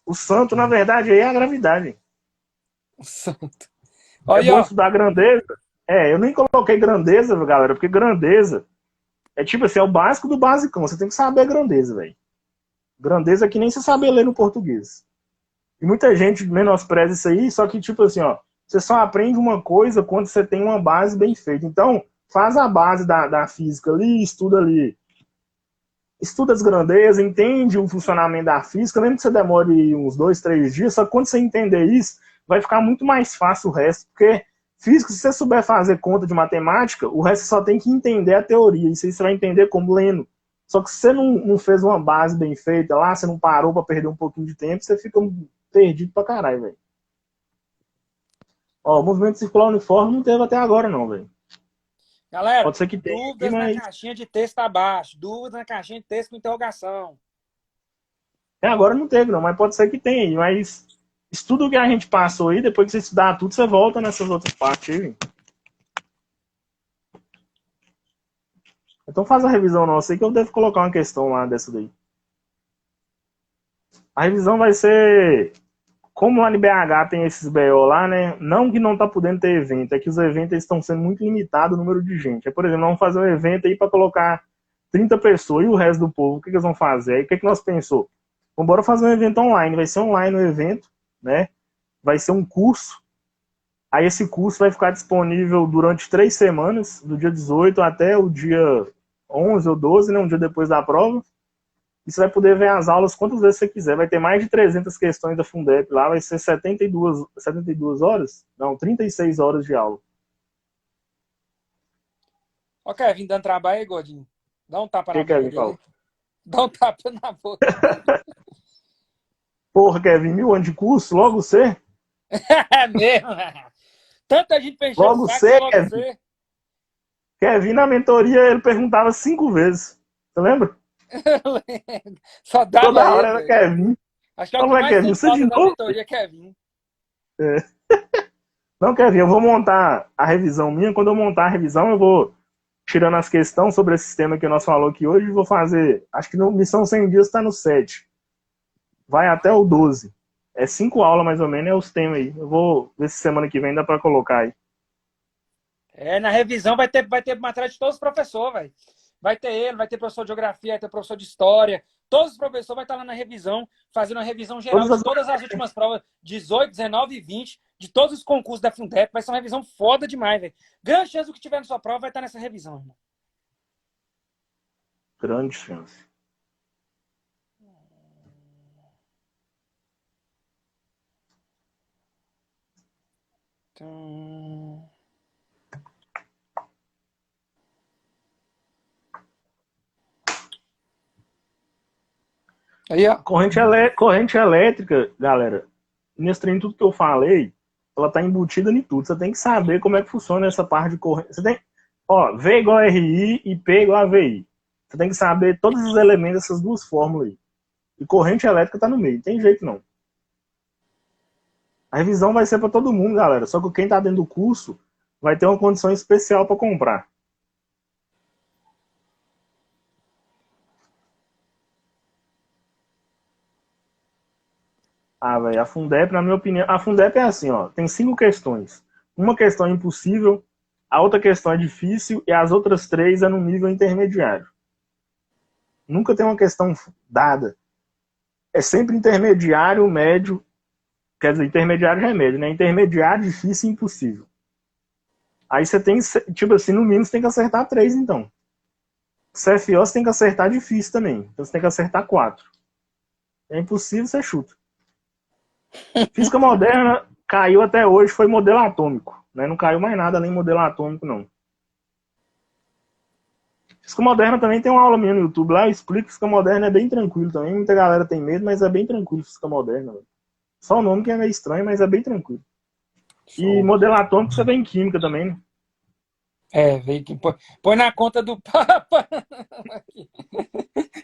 S2: O santo, na verdade, aí é a gravidade.
S1: O santo.
S2: É bom estudar grandeza. Eu nem coloquei grandeza, galera, porque grandeza é tipo assim, é o básico do basicão. Você tem que saber grandeza, velho. Grandeza é que nem você saber ler no português. E muita gente menospreza isso aí, só que tipo assim, ó, você só aprende uma coisa quando você tem uma base bem feita. Então, faz a base da física ali, estuda ali. Estuda as grandezas, entende o funcionamento da física, mesmo que você demore uns 2, 3 dias, só que quando você entender isso, vai ficar muito mais fácil o resto, porque física, se você souber fazer conta de matemática, o resto só tem que entender a teoria, isso aí você vai entender como lendo. Só que se você não fez uma base bem feita lá, você não parou para perder um pouquinho de tempo, você fica perdido pra caralho, velho. Ó, o movimento circular uniforme não teve até agora, não, velho.
S1: Galera,
S2: pode ser que tenha,
S1: dúvidas na caixinha de texto abaixo. Dúvidas na caixinha de texto com interrogação.
S2: Agora não teve, não, mas pode ser que tenha aí. Mas estuda o que a gente passou aí, depois que você estudar tudo, você volta nessas outras partes aí. Então faz a revisão nossa aí, que eu devo colocar uma questão lá dessa daí. A revisão vai ser... Como lá no BH tem esses BO lá, né? Não que não tá podendo ter evento, é que os eventos estão sendo muito limitados o número de gente. Por exemplo, vamos fazer um evento aí para colocar 30 pessoas e o resto do povo, o que eles vão fazer? Aí o que nós pensou? Vamos embora fazer um evento online, vai ser online o evento, né? Vai ser um curso. Aí esse curso vai ficar disponível durante 3 semanas, do dia 18 até o dia 11 ou 12, né? Um dia depois da prova. E você vai poder ver as aulas quantas vezes você quiser. Vai ter mais de 300 questões da Fundep lá. Vai ser 72 horas? Não, 36 horas de aula.
S1: Ó, Kevin, dando trabalho aí, gordinho. Dá um tapa na
S2: boca
S1: dele. Dá um tapa na boca.
S2: Porra, Kevin, 1000 anos de curso? Logo você?
S1: É mesmo. Tanta gente pra encher
S2: logo
S1: o saco,
S2: você,
S1: logo
S2: Kevin.
S1: você.
S2: Kevin, na mentoria, ele perguntava 5 vezes. Você lembra?
S1: Só dava
S2: toda hora
S1: ele,
S2: era Kevin.
S1: Acho que é o que mais
S2: Kevin,
S1: tem
S2: você
S1: falta
S2: de
S1: da
S2: novo?
S1: mentoria, Kevin.
S2: Não, Kevin, eu vou montar a revisão minha. Quando eu montar a revisão, eu vou tirando as questões sobre esse sistema que nós falamos aqui hoje. Vou fazer, acho que no Missão 100 Dias está no 7. Vai até o 12. É 5 aulas mais ou menos, é os temas aí. Eu vou ver se semana que vem dá para colocar aí.
S1: Na revisão vai ter matéria de todos os professores, velho. Vai ter ele, vai ter professor de geografia, vai ter professor de história, Todos os professores vão estar lá na revisão, fazendo uma revisão geral de todas as últimas provas, 18, 19 e 20, de todos os concursos da Fundep. Vai ser uma revisão foda demais, velho. Grande chance do que tiver na sua prova vai estar nessa revisão, irmão.
S2: Grande chance.
S1: Então... Aí, ó.
S2: Corrente elétrica, galera, nesse trem, tudo que eu falei, ela tá embutida em tudo. Você tem que saber como é que funciona essa parte de corrente. Você tem, ó, V igual a RI e P igual a VI. Você tem que saber todos os elementos dessas duas fórmulas aí. E corrente elétrica tá no meio, não tem jeito não. A revisão vai ser para todo mundo, galera. Só que quem tá dentro do curso vai ter uma condição especial para comprar. Ah, velho, a Fundep, na minha opinião, a Fundep é assim, ó, tem 5 questões. Uma questão é impossível, a outra questão é difícil e as outras 3 é no nível intermediário. Nunca tem uma questão dada. É sempre intermediário, médio, quer dizer, intermediário já é médio, né? Intermediário, difícil e impossível. Aí você tem, tipo assim, no mínimo você tem que acertar 3, então. CFO você tem que acertar difícil também, então você tem que acertar 4. É impossível, você chuta. Física moderna caiu até hoje, foi modelo atômico. Né? Não caiu mais nada além de modelo atômico, não. Física moderna também tem uma aula minha no YouTube lá, eu explico. Física moderna é bem tranquilo também. Muita galera tem medo, mas é bem tranquilo física moderna. Véio. Só o nome que é meio estranho, mas é bem tranquilo. E modelo atômico você vê em química também, né?
S1: É, veio que põe na conta do Papa.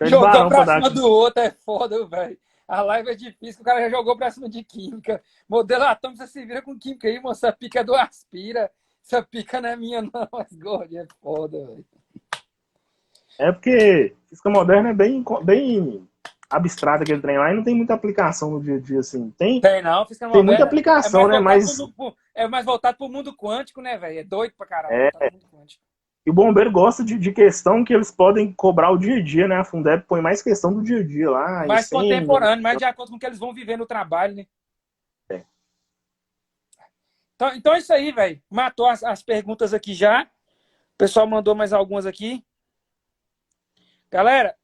S1: Jogou pra cima do outro, é foda, velho. A live é difícil, o cara já jogou pra cima de química. Modelo atômico, você se vira com química aí, moça. Essa pica é do Aspira. Essa pica não é minha, não. Mas gordinha é foda, velho.
S2: É porque física moderna é bem abstrata aquele trem lá e não tem muita aplicação no dia a dia, assim. Tem
S1: não, física
S2: moderna. Tem muita aplicação, né? Mas
S1: é mais voltado pro mundo quântico, né, velho? É doido pra caralho.
S2: É. E o bombeiro gosta de questão que eles podem cobrar o dia a dia, né? A Fundep põe mais questão do dia a dia lá.
S1: Mais contemporâneo, mais de acordo com o que eles vão viver no trabalho, né?
S2: É.
S1: Então é isso aí, velho. Matou as perguntas aqui já. O pessoal mandou mais algumas aqui. Galera,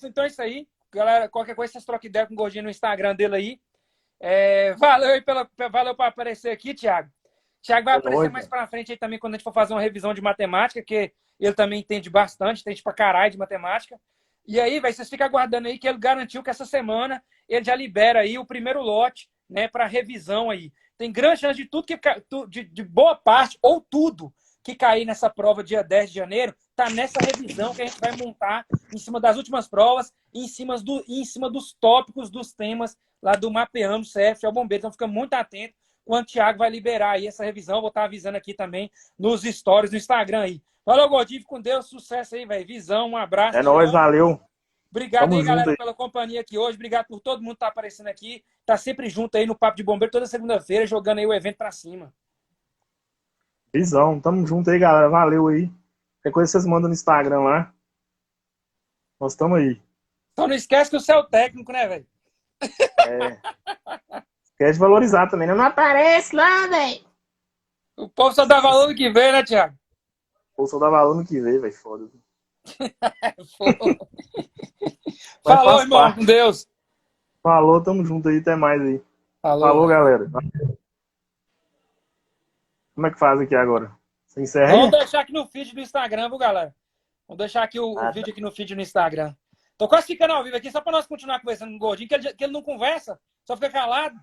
S1: então é isso aí. Galera, qualquer coisa, vocês trocam ideia com o Gordinho no Instagram dele aí. Valeu por aparecer aqui, Thiago. Thiago vai aparecer mais pra frente aí também quando a gente for fazer uma revisão de matemática, que ele também entende bastante, entende pra caralho de matemática. E aí, véio, vocês ficam aguardando aí que ele garantiu que essa semana ele já libera aí o primeiro lote, né, pra revisão aí. Tem grande chance de tudo de boa parte ou tudo que cair nessa prova dia 10 de janeiro, tá nessa revisão que a gente vai montar em cima das últimas provas e em cima dos tópicos dos temas lá do Mapeando CF ao Bombeiro. Então fica muito atento quando o Thiago vai liberar aí essa revisão. Vou estar avisando aqui também nos stories do Instagram aí. Valeu, Gordinho, com Deus, sucesso aí, velho. Visão, um abraço.
S2: É nóis, valeu.
S1: Obrigado aí, galera, pela companhia aqui hoje. Obrigado por todo mundo que tá aparecendo aqui. Tá sempre junto aí no Papo de Bombeiro, toda segunda-feira, jogando aí o evento pra cima.
S2: Visão, tamo junto aí, galera. Valeu aí. Qualquer coisa vocês mandam no Instagram lá. Nós estamos aí.
S1: Então não esquece que o seu técnico, né, velho?
S2: Esquece de valorizar também, né? Não aparece lá, velho.
S1: O povo só dá valor no que vem, né, Thiago?
S2: O povo só dá valor no que vem, velho. Foda.
S1: Falou, irmão, com Deus.
S2: Falou, tamo junto aí, até mais aí.
S1: Falou,
S2: galera. Como é que faz aqui agora? Você encerra?
S1: Vamos deixar aqui no feed do Instagram, viu, galera? Vamos deixar aqui o vídeo aqui no feed no Instagram. Tô quase ficando ao vivo aqui, só pra nós continuar conversando com o Gordinho, que ele não conversa, só fica calado.